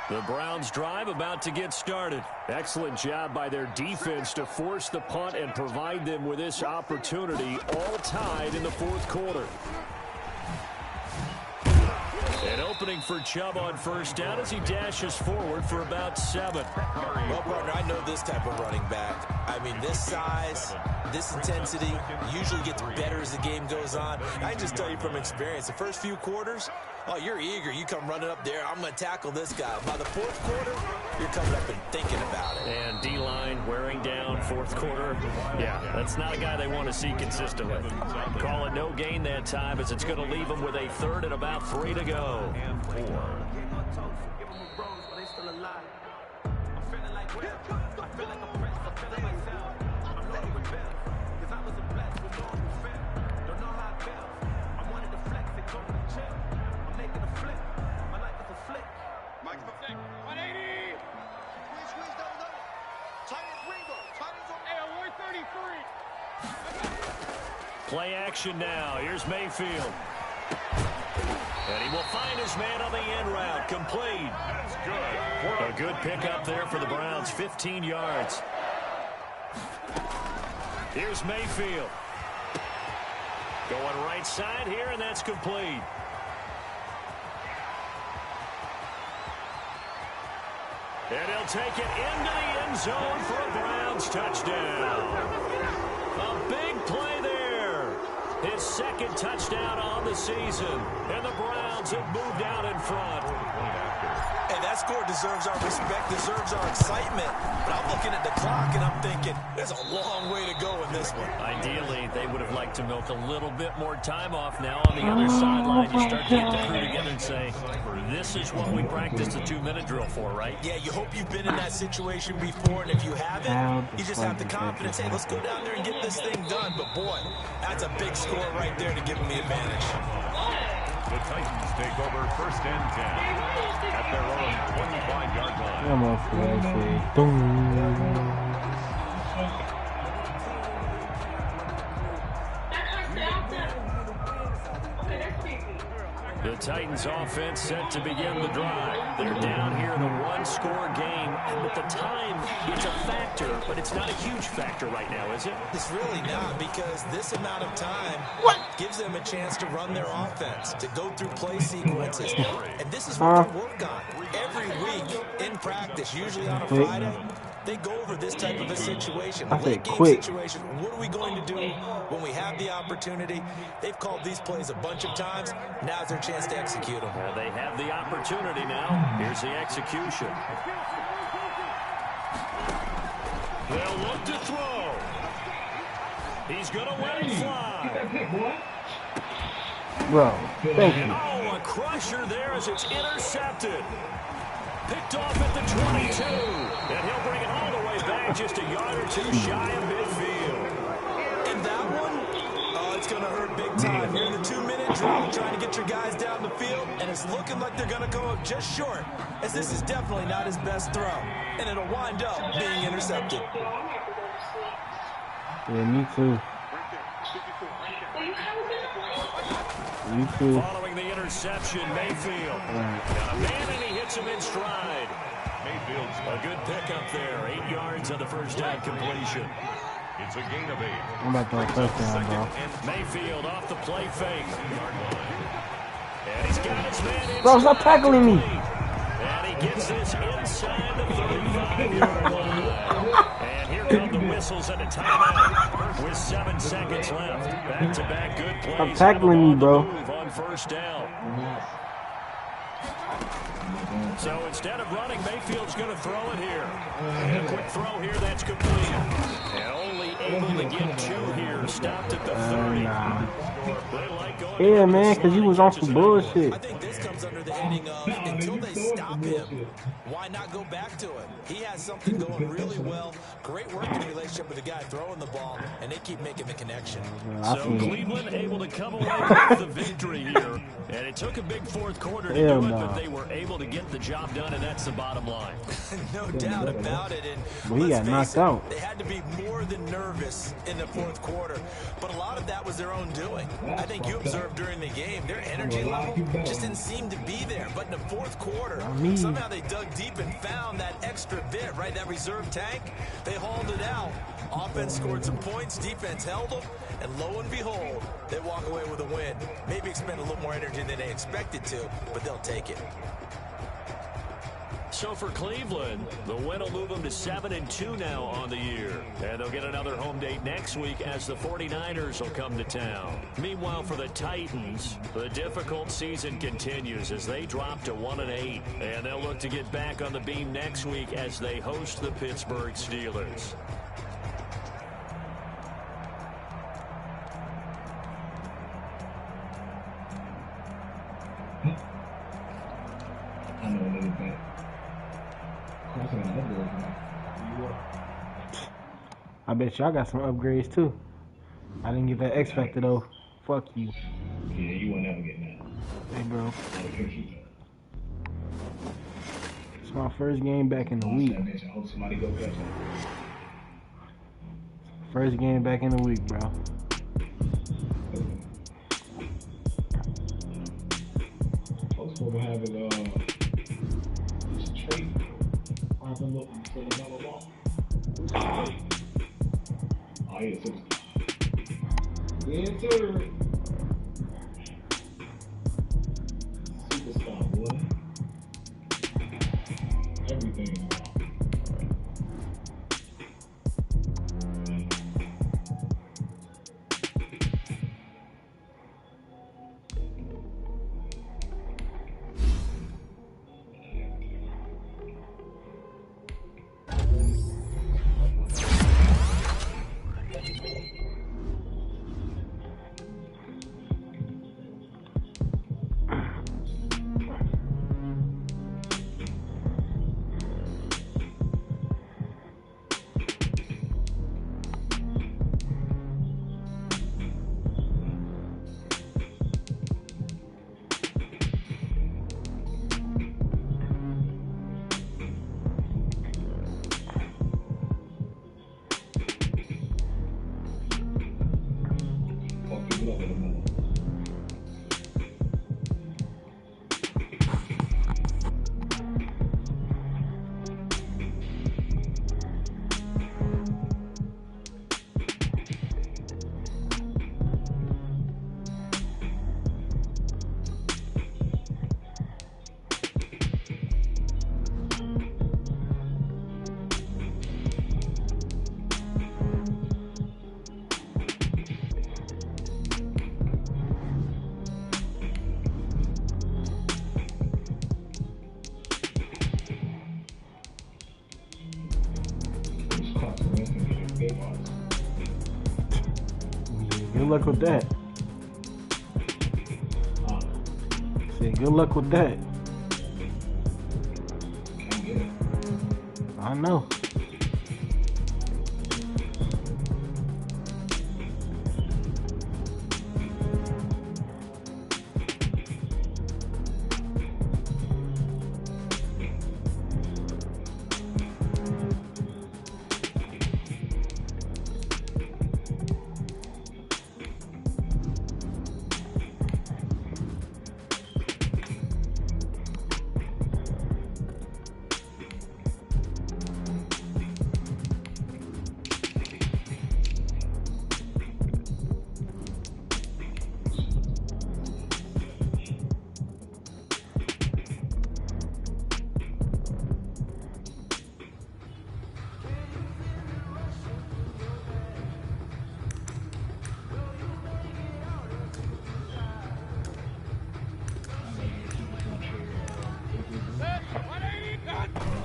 The Browns drive about to get started. Excellent job by their defense to force the punt and provide them with this opportunity, all tied in the 4th quarter. An opening for Chubb on 1st down as he dashes forward for about 7. Well, partner, I know this type of running back. I mean, this size, this intensity usually gets better as the game goes on. I can just tell you from experience, the first few quarters, oh, you're eager. You come running up there, I'm going to tackle this guy. By the 4th quarter, you're coming up and thinking about it. And D-line wearing down 4th quarter. Yeah, that's not a guy they want to see consistently. Call it no gain that time as it's going to leave them with a 3rd and about 3 to go. And 4. Play action now. Here's Mayfield. And he will find his man on the end route. Complete. That's good. A good pickup there for the Browns. 15 yards. Here's Mayfield. Going right side here, and that's complete. And he'll take it into the end zone for a Browns touchdown. A big play there. His 2nd touchdown on the season. And the Browns have moved out in front. Hey, that score deserves our respect, deserves our excitement. But I'm looking at the clock, and I'm thinking, there's a long way to go in this one. Ideally, they would have liked to milk a little bit more time off now on the other sideline. You start to get the crew together and say, this is what we practiced the 2-minute drill for, right? Yeah, you hope you've been in that situation before, and if you haven't, you just have the confidence. Hey, let's go down there and get this thing done. But, boy, that's a big score right there to give them the advantage. The Titans take over 1st and 10 at their own 25-yard line. Come on, Flashy. Boom. The Titans offense set to begin the drive. They're down here in a 1-score game. And with the time, it's a factor, but it's not a huge factor right now, is it? It's really not, because this amount of time gives them a chance to run their offense, to go through play sequences. And this is what they work on. Every week in practice, usually on a Friday, they go over this type of a situation. Late game situation. What are we going to do when we have the opportunity? They've called these plays a bunch of times. Now's their chance to execute them. Well, they have the opportunity now. Here's the execution. They'll look to throw. He's going to let it fly. Bro, thank you. Oh, a crusher there as it's intercepted. Picked off at the 22. And he'll bring it all the way back just a yard or 2 shy of midfield. And that one, it's going to hurt big time. You're in the 2-minute drill trying to get your guys down the field, and it's looking like they're going to go up just short, as this is definitely not his best throw. And it'll wind up being intercepted. Yeah, me too. Me too. Following the interception, Mayfield. Got a man, and he hits him in stride. Mayfield's A good pickup there. 8 yards on the 1st down completion. It's a gain of 8. I'm about to touchdown, bro. Mayfield off the play fake. And he's got his man in. Bro, stop tackling me. And he gets this inside the 35-yard line. And here come the whistles and a timeout with 7 seconds left. Back-to-back good plays. Stop tackling me, bro. On 1st down. So instead of running, Mayfield's going to throw it here. And a quick throw here, that's complete. And only able to get 2 here. Stopped at the 30. Yeah, man, because you was on some bullshit. I think this comes comes under the heading of until they stop him, why not go back to it? He has something going really well. Great working relationship with the guy throwing the ball, and they keep making the connection. So Cleveland able to come away with the victory here. And it took a big fourth quarter to do it, but they were able to get the job done, and that's the bottom line. No doubt about it. And he got knocked out. They had to be more than nervous in the fourth quarter, but a lot of that was their own doing. I think you observed during the game, their energy level just didn't seem to be there. But in the fourth quarter, somehow they dug deep and found that extra bit, right? That reserve tank. They hauled it out. Offense scored some points, defense held them, and lo and behold, they walk away with a win. Maybe expend a little more energy than they expected to, but they'll take it. So for Cleveland, the win will move them to 7-2 now on the year. And they'll get another home date next week as the 49ers will come to town. Meanwhile, for the Titans, the difficult season continues as they drop to 1-8. And they'll look to get back on the beam next week as they host the Pittsburgh Steelers. I know a little bit. I bet y'all got some upgrades too. I didn't get that X Factor though. Fuck you. Yeah, you won't never get that. Hey, bro. It's my first game back in the week. I hope somebody go catch him. First game back in the week, bro. Folks supposed to have it, this trait. I'm looking for another ball. Oh, yeah, so enter. Superstar, boy. Everything is wrong. Good luck with that. Say good luck with that. I know.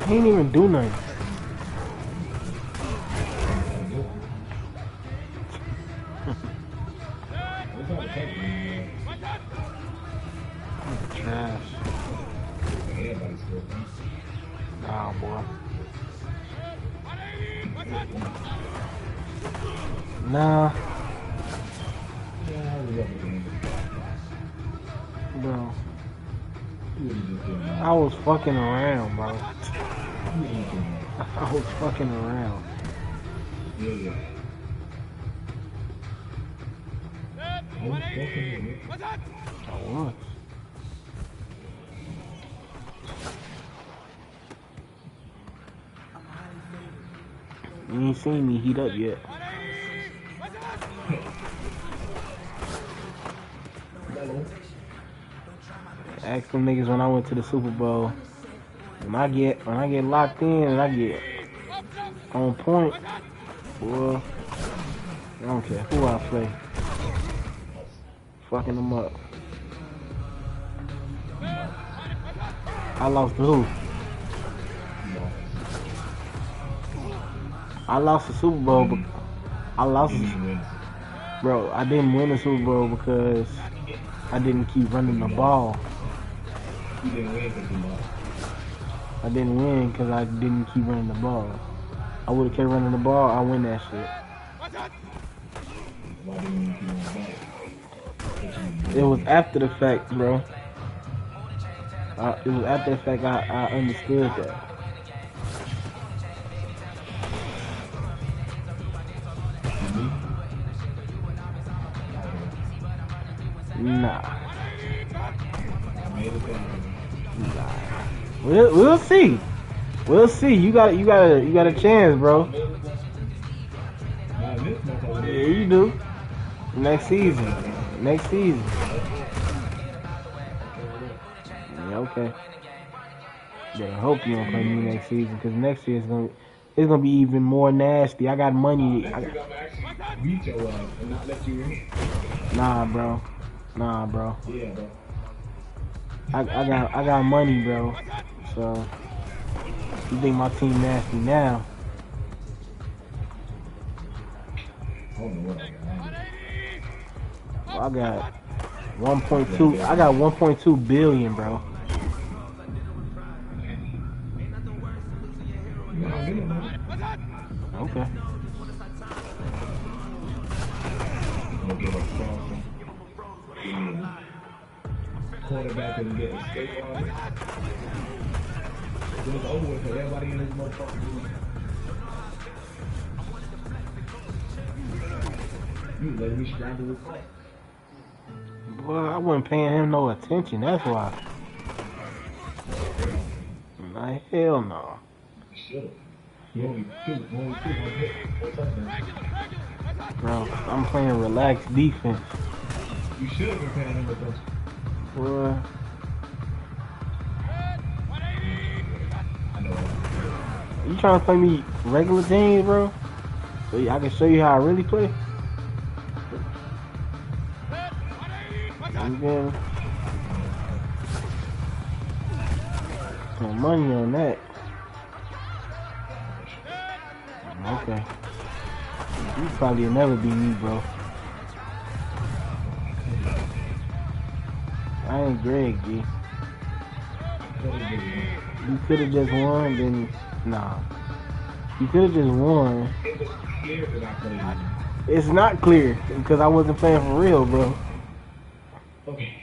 He ain't even do nothing. Trash. Nah, Yeah, I was up again. bro. You would've just been mad. I was fucking around, bro. You would've just been mad. I was fucking around. Yeah, yeah. I was fucking with it. I was. You ain't seen me heat up yet. Hello. Ask them niggas when I went to the Super Bowl. When I get locked in and I get on point, well, I don't care who I play. Fucking them up. I lost to who? I lost the Super Bowl, but I lost, bro. I didn't win the Super Bowl because I didn't keep running the ball. You didn't win because you lost. I didn't win because I didn't keep running the ball. I would have kept running the ball, I win that shit. Why didn't you keep on back? It was after the fact, bro. It was after the fact I understood that. Nah. I made it down. We'll see. We'll see. You got a chance, bro. I missed my whole Yeah, you do. Next season. Next season. Yeah, okay. But I hope you don't play me next season, because next year it's gonna be even more nasty. I got money. I'm actually beat your ass and not let you in. Nah, bro. Nah, bro. Yeah, bro. I got money, bro. So you think my team nasty now? I don't know what I got. I got 1.2. I got 1.2 billion, bro. You don't get it, man. Okay. I'll get a crossing. Quarterback and get a skate on it. It was over with for everybody in this motherfucker. You let me scramble the clock. Boy, I wasn't paying him no attention. That's why. Nah, hell no. Should've. You only two on hit. What's up, man? Bro, I'm playing relaxed defense. You should have been paying him attention. Boy, I know. you trying to play me regular teams, bro? So I can show you how I really play? You getting some money on that. Okay. You probably will never beat me, bro. I ain't Greg, G. You could have just won, then nah. You could have just won. It was clear that I played you. It's not clear because I wasn't playing for real, bro. Okay.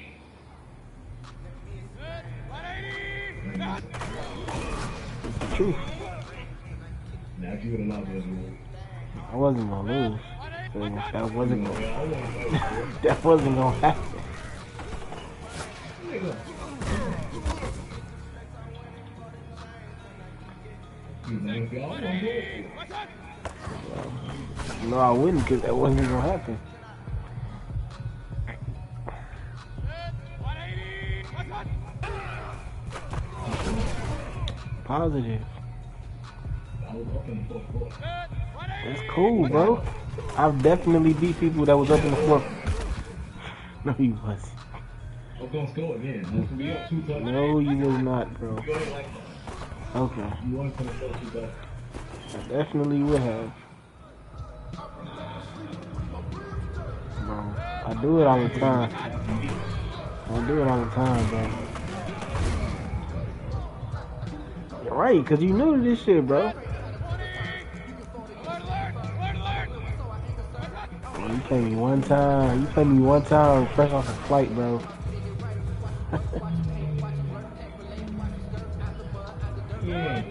It's the truth. Now if you would have lost this one. I wasn't gonna lose. So that wasn't gonna. I want to play this. That wasn't gonna happen. Nigga. You think y'all want to do it? No, I wouldn't, because that wasn't gonna happen. Positive. I was up in the fourth quarter. That's cool, bro. I've definitely beat people that was up in the fourth. No, you wasn't. I was going to score again. I was going to be up 2 touchdowns. No, you was not, bro. You ain't like that. Okay. You want to score 2 touchdowns. I definitely would have. Bro, I do it all the time. I do it all the time, bro. You're right, because you knew this shit, bro. You play me one time. You play me one time, fresh off a flight, bro. Yeah,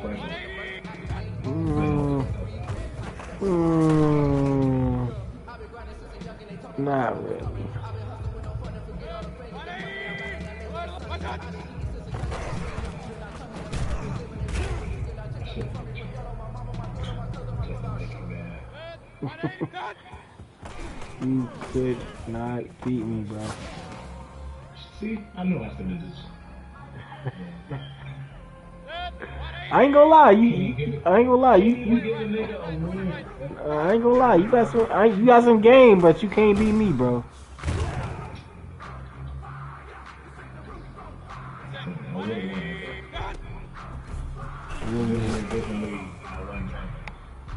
Not really. You could not beat me, bro. See, I know I should have just. I ain't gonna lie, I ain't gonna lie, Give a nigga a win. I ain't gonna lie, you got some game, but you can't beat me, bro.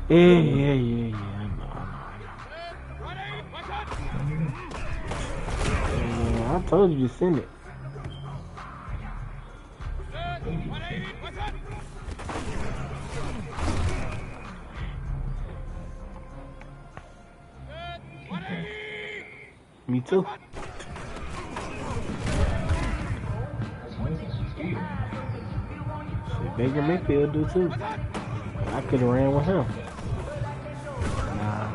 Yeah. I told you to send it. Me too. Shit, Baker Mayfield do too. I could have ran with him. Nah,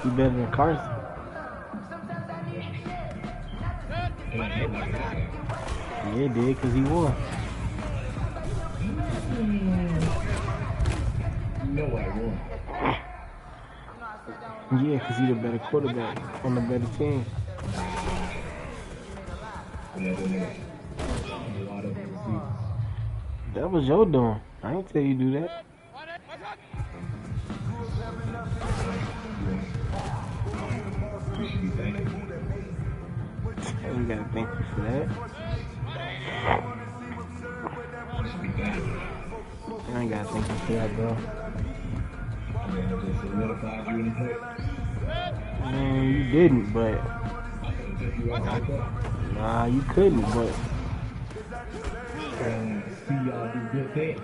he better than Carson. Yeah, it did, because he won. No, I won. Yeah, because he's the better quarterback on the better team. That was your doing. I ain't tell you to do that. You gotta thank you for that. I ain't gotta thank you for that, bro. Man, you didn't, but nah, you couldn't, but see y'all do good things.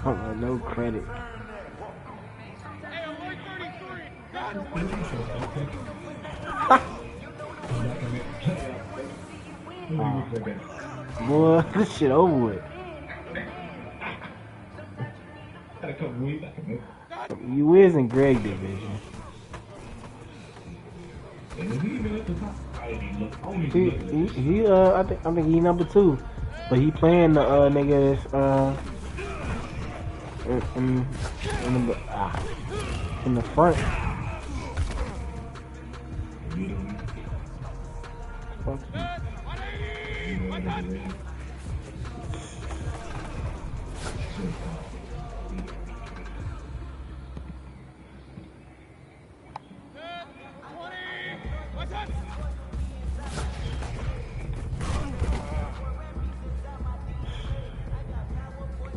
no credit. Boy, this shit over with. You is in Greg division. I think he number 2, but he playing the nigga that's in the front. Fuck you.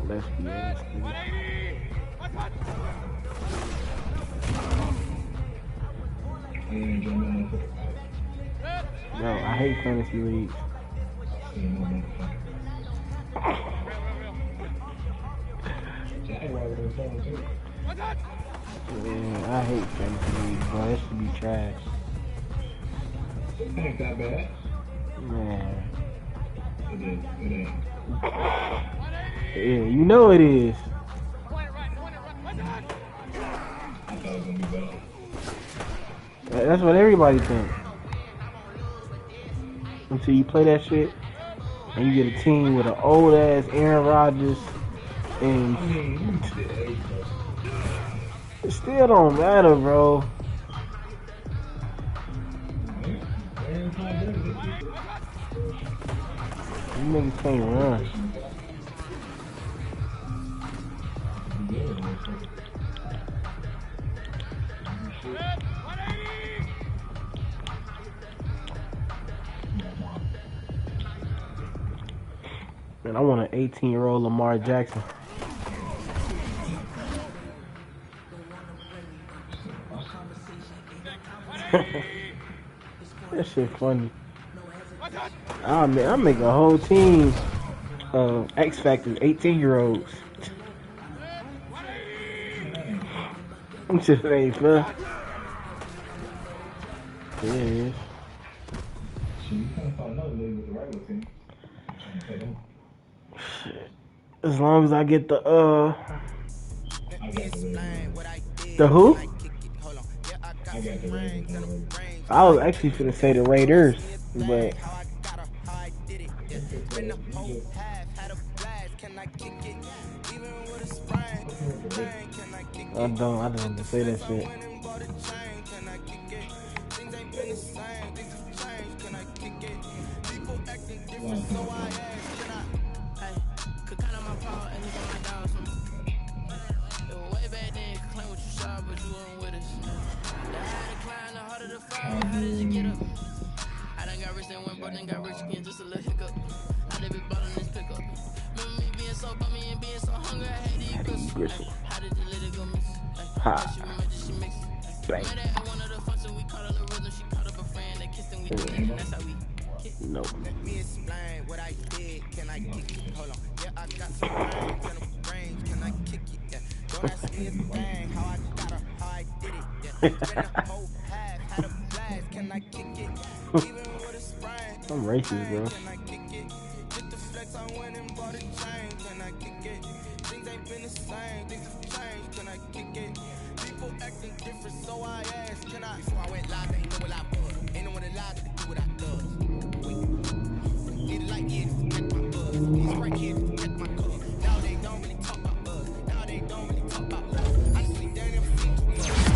Let's be honest, nigga. Yo, I hate fantasy leagues. Man, I hate fantasy leagues, bro. That should be trash. It ain't that bad. Man. It is. It ain't. Yeah, you know it is. I thought it was gonna be better. That's what everybody thinks. Until you play that shit, and you get a team with an old ass Aaron Rodgers, and it still don't matter, bro. You niggas can't run. Man, I want an 18-year-old Lamar Jackson. That shit funny. I'll make a whole team X Factor 18-year-olds. I'm just saying, fun. Yeah, it is. Shit, you couldn't find another league with the regular team. Trying to play them. As long as I get the I got the Ravens. the who? I got the Ravens. I was actually finna say the Raiders, but I don't have to say that shit. I done got rich and went broke, then got rich again, just a little hiccup. I done be ballin' this pickup. Remember me being so bummy and being so hungry, I had to eat gristle. How did you let it go miss? She remembered she mixed. Met her at one of the functions, we caught a little rhythm. She caught up a friend, they kissed and we did it, and that's how we kicked. No. Let me explain what I did. Can I kick it? Hold on. Yeah, I got some brains and a range. Can I kick it? Yeah. Don't ask me a thing. How I got her, how I did it. Yeah. Spend a whole half, had a blast. Can I kick it? Even with a sprain. I'm racist, bro. Can I kick it? Get the flex, I went and bought a chain. Can I kick it? Things ain't been the same. Things have changed. Can I kick it? People acting different, so I asked. Can I? Before I went live, they ain't know what I was. Ain't no one allowed to do what I does. Get it like yeah, protect my buzz. These right here to protect my cuz. Now they don't really talk about us. Now they don't really talk about love. I just need damn feet to love.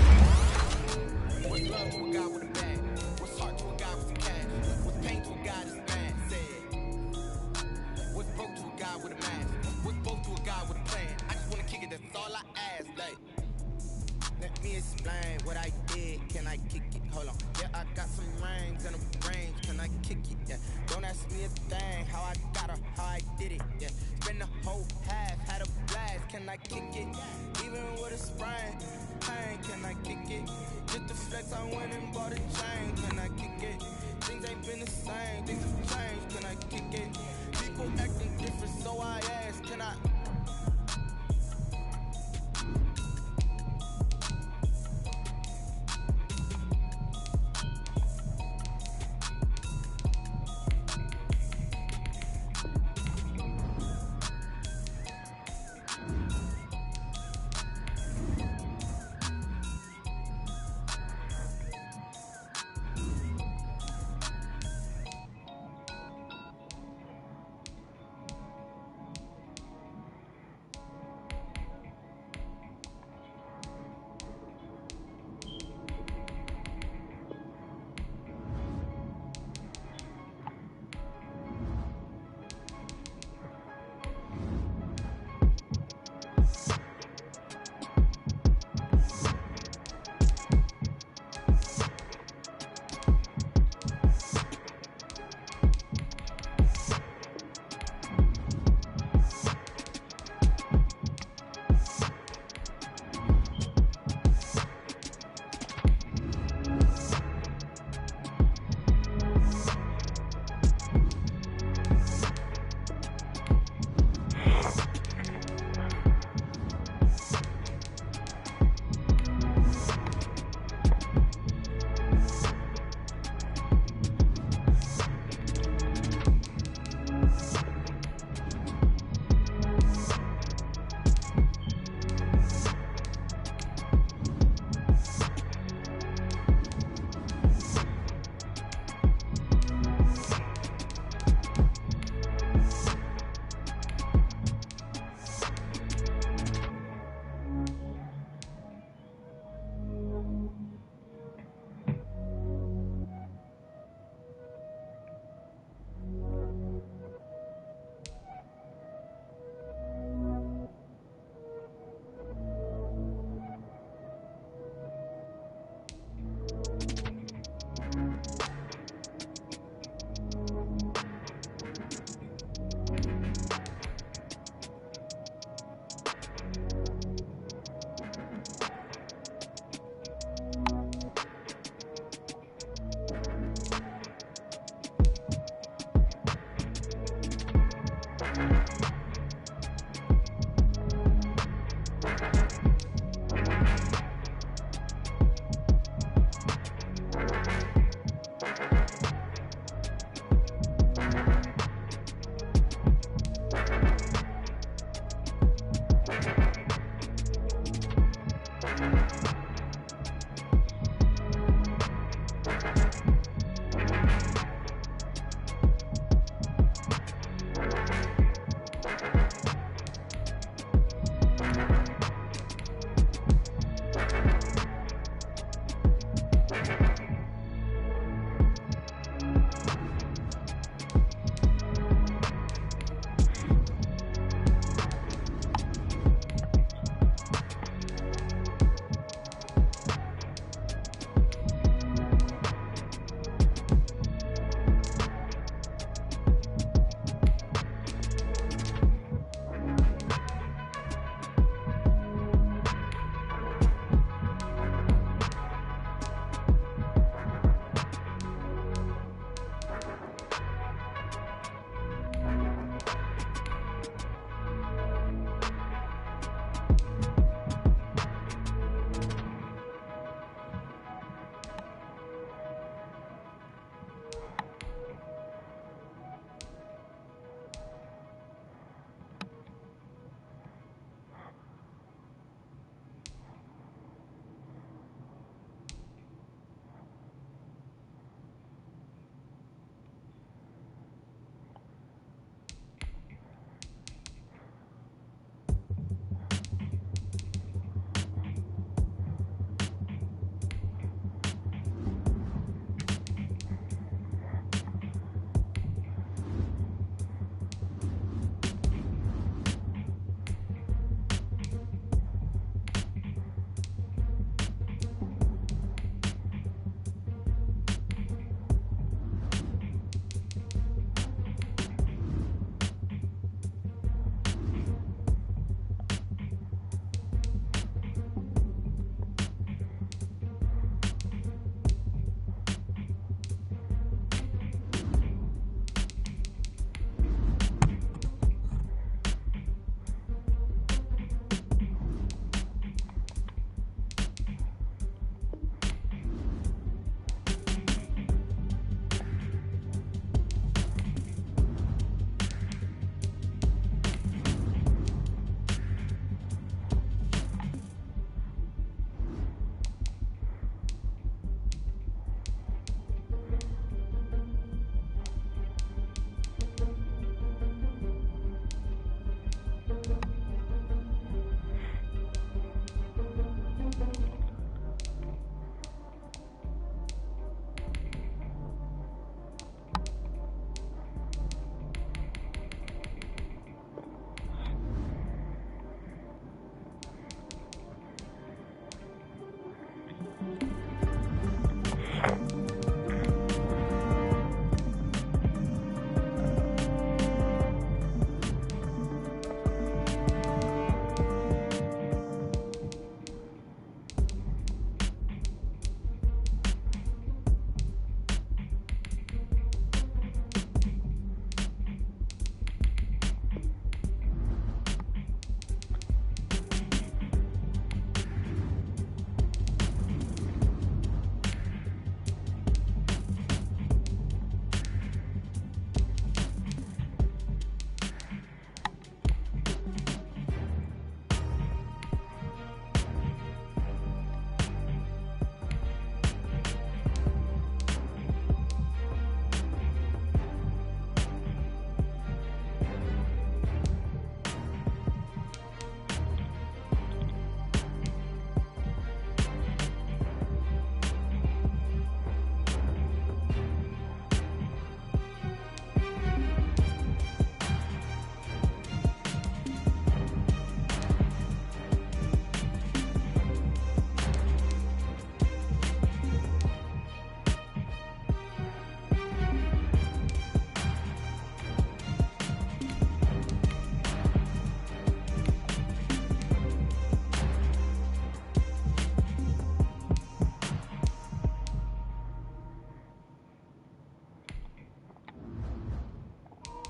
What's love to a guy with a bag? What's heart to a guy with some cash? What's pain to a guy that's mad? Said. What's broke to a guy with a mask? What's both to a guy with a plan? I just wanna kick it, that's all I ask. Like, let me explain what I did. Can I kick it? Hold on. Yeah, I got some rings and a range. Can I kick it? Yeah. Don't ask me a thing. How I got her, how I did it. Yeah. Spend the whole half, had a blast. Can I kick it? Even with a sprain. Pain, can I kick it? Just the flex, I went and bought a chain. Can I kick it? Things ain't been the same. Things have changed. Can I kick it? People acting different, so I asked. Can I?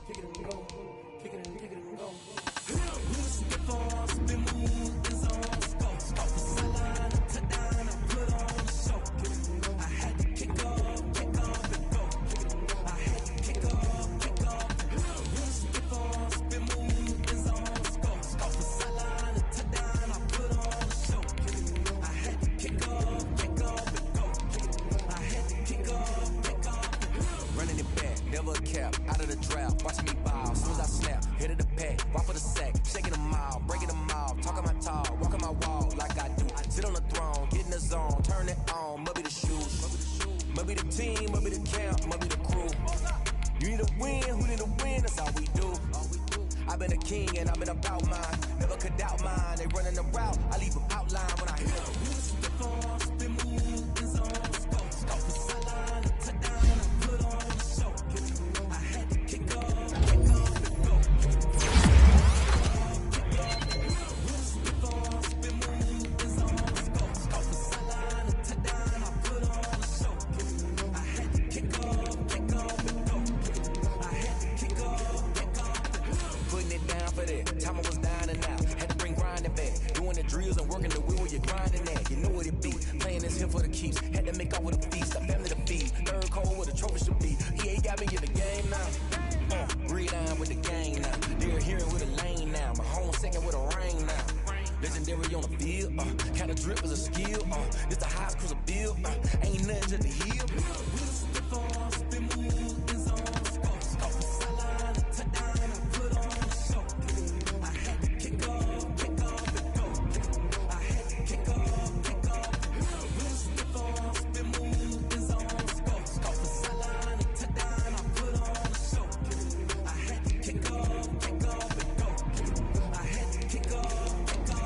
kick it and go, kick it and go. Skip on, spin move, in zone, go. Off the sideline, touchdown, I put on the show. I had to kick off and go. I had to kick off. Skip on, spin move, in zone, go. Off the sideline, touchdown, I put on the show. I had to kick off and go. I had to kick off. Running it back, never a cap, out of the draft, watching me ball, as soon as I snap, hit of the pack, walk for the sack, shaking them all, breaking them all, talking my talk, walking my wall like I do, sit on the throne, get in the zone, turn it on, must be the shoes, must be the team, must be the camp, must be the crew, you need a win, who need a win, that's all we do, I've been a king and I've been about mine, never could doubt mine, they running the route, I leave them outline when I hit them. Spin move, in zone, go, off the sideline, touchdown, I put on the show. I had to kick off and go. Spin move, in zone, go, off the sideline, touchdown, I put on the show. I had to kick off and go. I had to kick off and go. Putting it down for that, time I was down and out. Had to bring grinding back, doing the drills and working the wheel where you're grinding at. You know what it be, playing this here for the keeps. Had to make off with a feast, a family to feed. Third cold where the trophy should be. EA got me in the game now. Breathe down with the gang now. They're hearing with a lane now. My home second with a rain now. Legendary on the field, kind of drip is a skill. This the highest cruiser bill. Ain't nothing to the hill. Spin move, in zone, go. Off the sideline, touchdown, I put on the show. I had to kick off and go. I had to kick off and go. Spin move, in zone, go. Off the sideline, touchdown, I put on the show. I had to kick off and go. I had to kick off and go.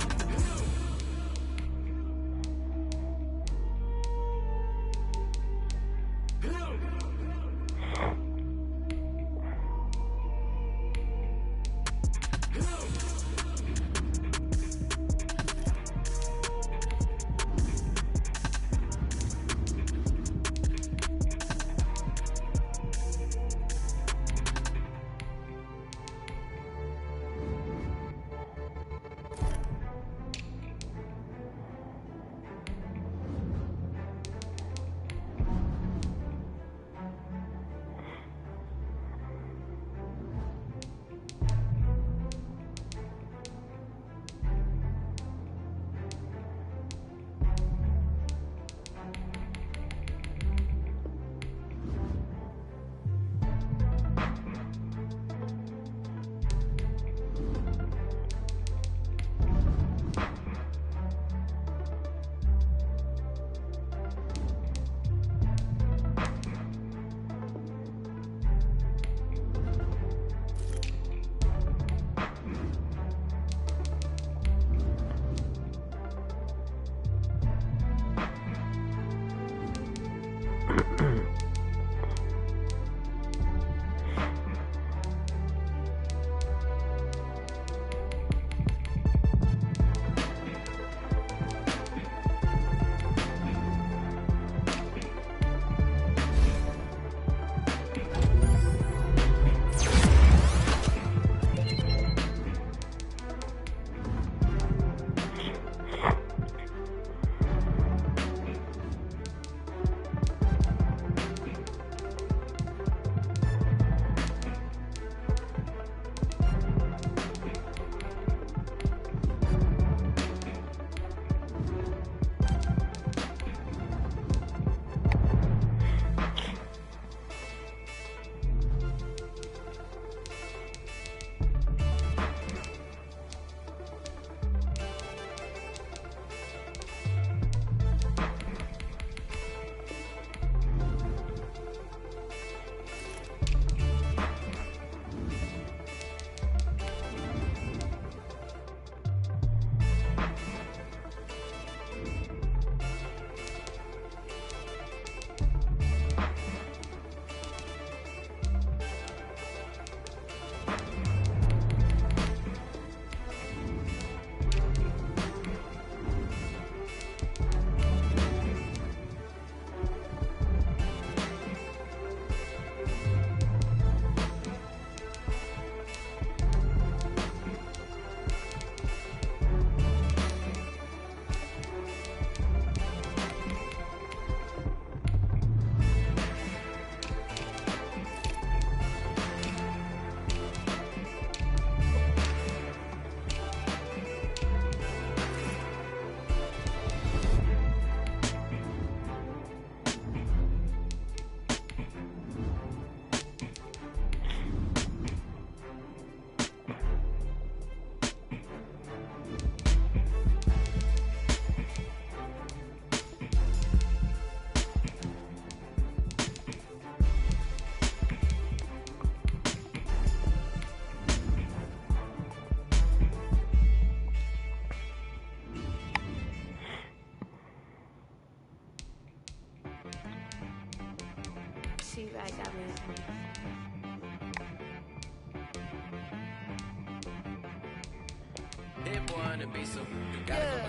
Yeah,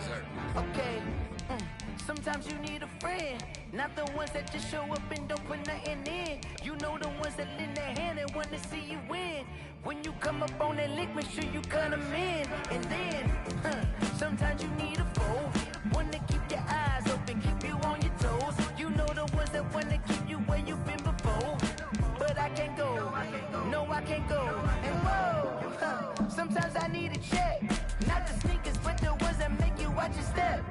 okay. Sometimes you need a friend, not the ones that just show up and don't put nothing in. You know the ones that lend their hand and want to see you win. When you come up on that lick, make sure you cut them in. And then, sometimes you need a foe, one to keep your eyes open, keep you on your toes. You know the ones that want to keep you where you've been before. But I can't go, no I can't go. And whoa, sometimes I need a check, not the sneakers, but the ones that make you watch your step.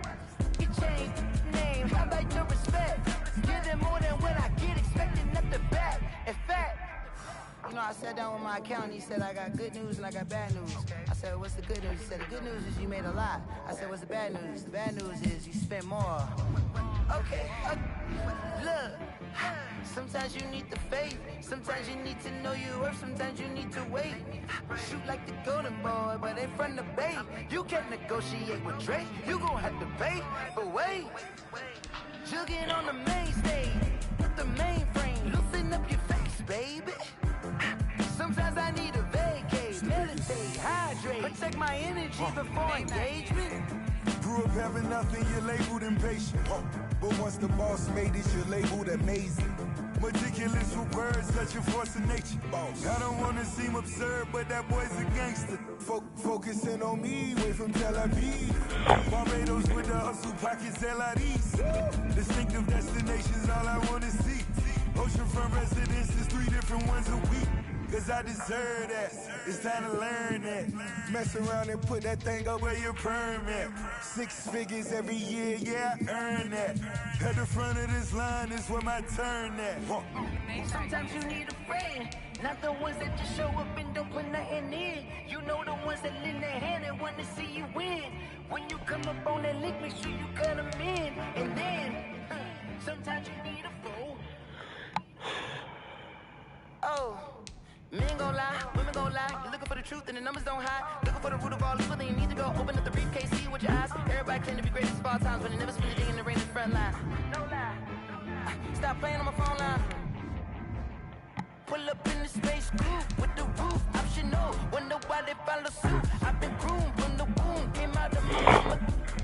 You change name, how about your respect? Give them more than what I get, expecting nothing back. In fact, you know, I sat down with my accountant, he said I got good news and I got bad news. I said, what's the good news? He said, the good news is you made a lot. I said, what's the bad news? The bad news is you spent more. Okay, look, sometimes you need the faith, sometimes you need to know your worth, sometimes you need to wait. Shoot like the golden boy, but in front of Bay. You can't negotiate with Drake, you gon' have to pay. But wait, jugging on the main stage, with the mainframe, loosen up your face, baby. Sometimes I need a vacate, meditate, hydrate, protect my energy before engagement. Grew up having nothing, you're labeled impatient. But once the boss made it, you're labeled amazing. Meticulous with words, such a force of nature. I don't wanna seem absurd, but that boy's a gangster. Focusing on me, way from Tel Aviv. Barbados with the hustle pockets, LIDs. Distinctive destinations, all I wanna see. Oceanfront residences, 3 different ones a week. Cause I deserve that, it's time to learn that. Mess around and put that thing up where your permit. 6 figures every year, yeah, I earn that. At the front of this line is where my turn at. Sometimes you need a friend, not the ones that just show up and don't put nothing in. You know the ones that lend their hand and want to see you win. When you come up on that lick, make sure you cut them in. And then, sometimes you need a foe. Oh. Men gon' lie, women gon' lie. You're looking for the truth and the numbers don't hide. Looking for the root of all evil, then you need to go open up the briefcase, see with your eyes. Everybody claim to be greatest of all times, but they never spend a day in the rain in the front line. No lie. Stop playing on my phone line. Pull up in the space coupe with the roof optional. Wonder why they follow suit. I've been groomed from the womb, came out of my mama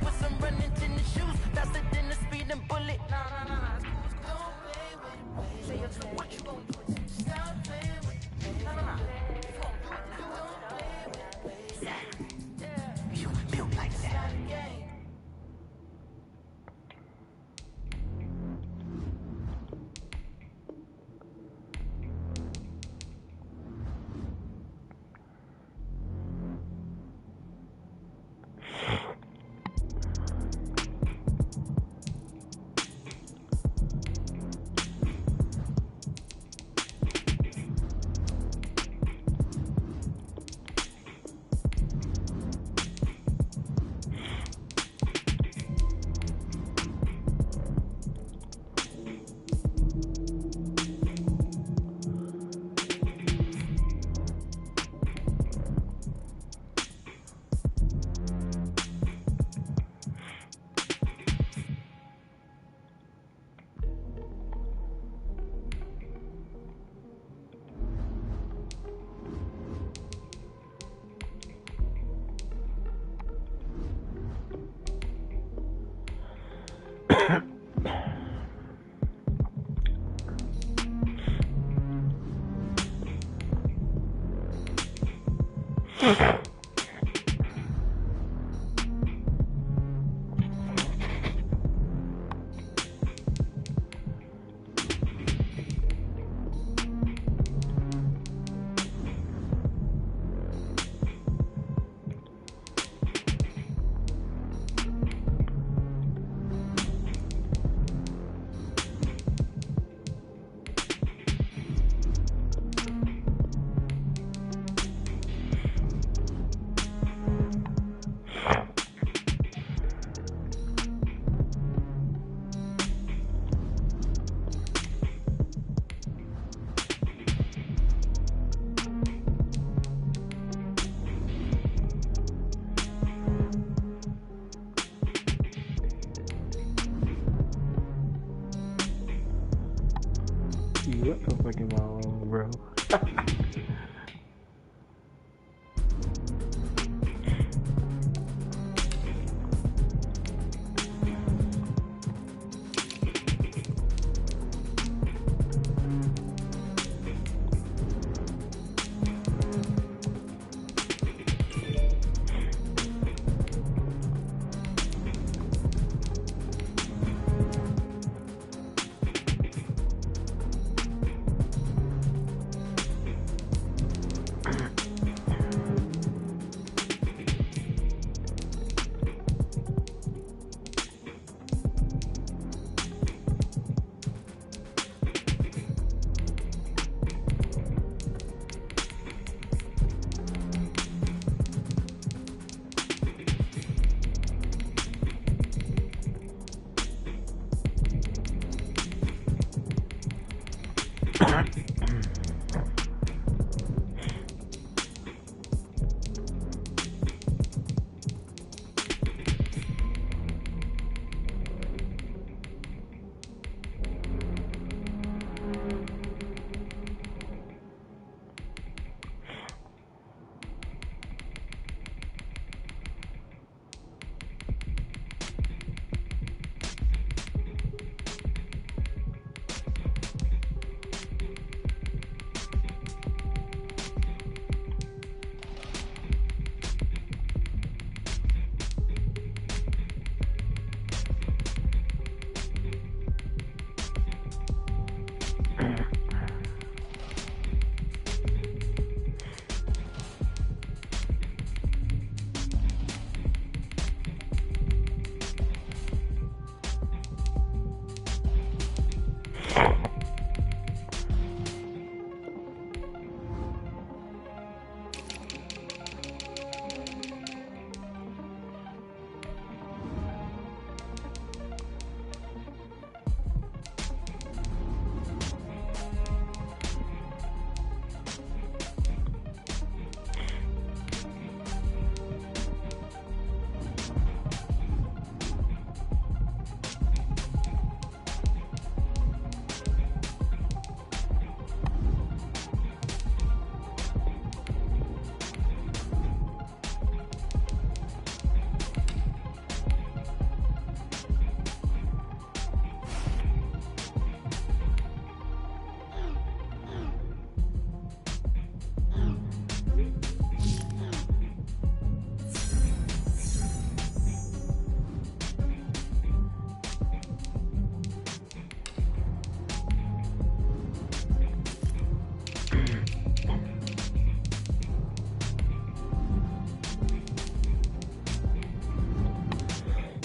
with some running tennis shoes, faster than the speeding bullet. Nah. Don't play with me. Say what you gon' do? Stop playing with me. You built like that. What the fuck am I on, bro?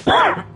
Ah!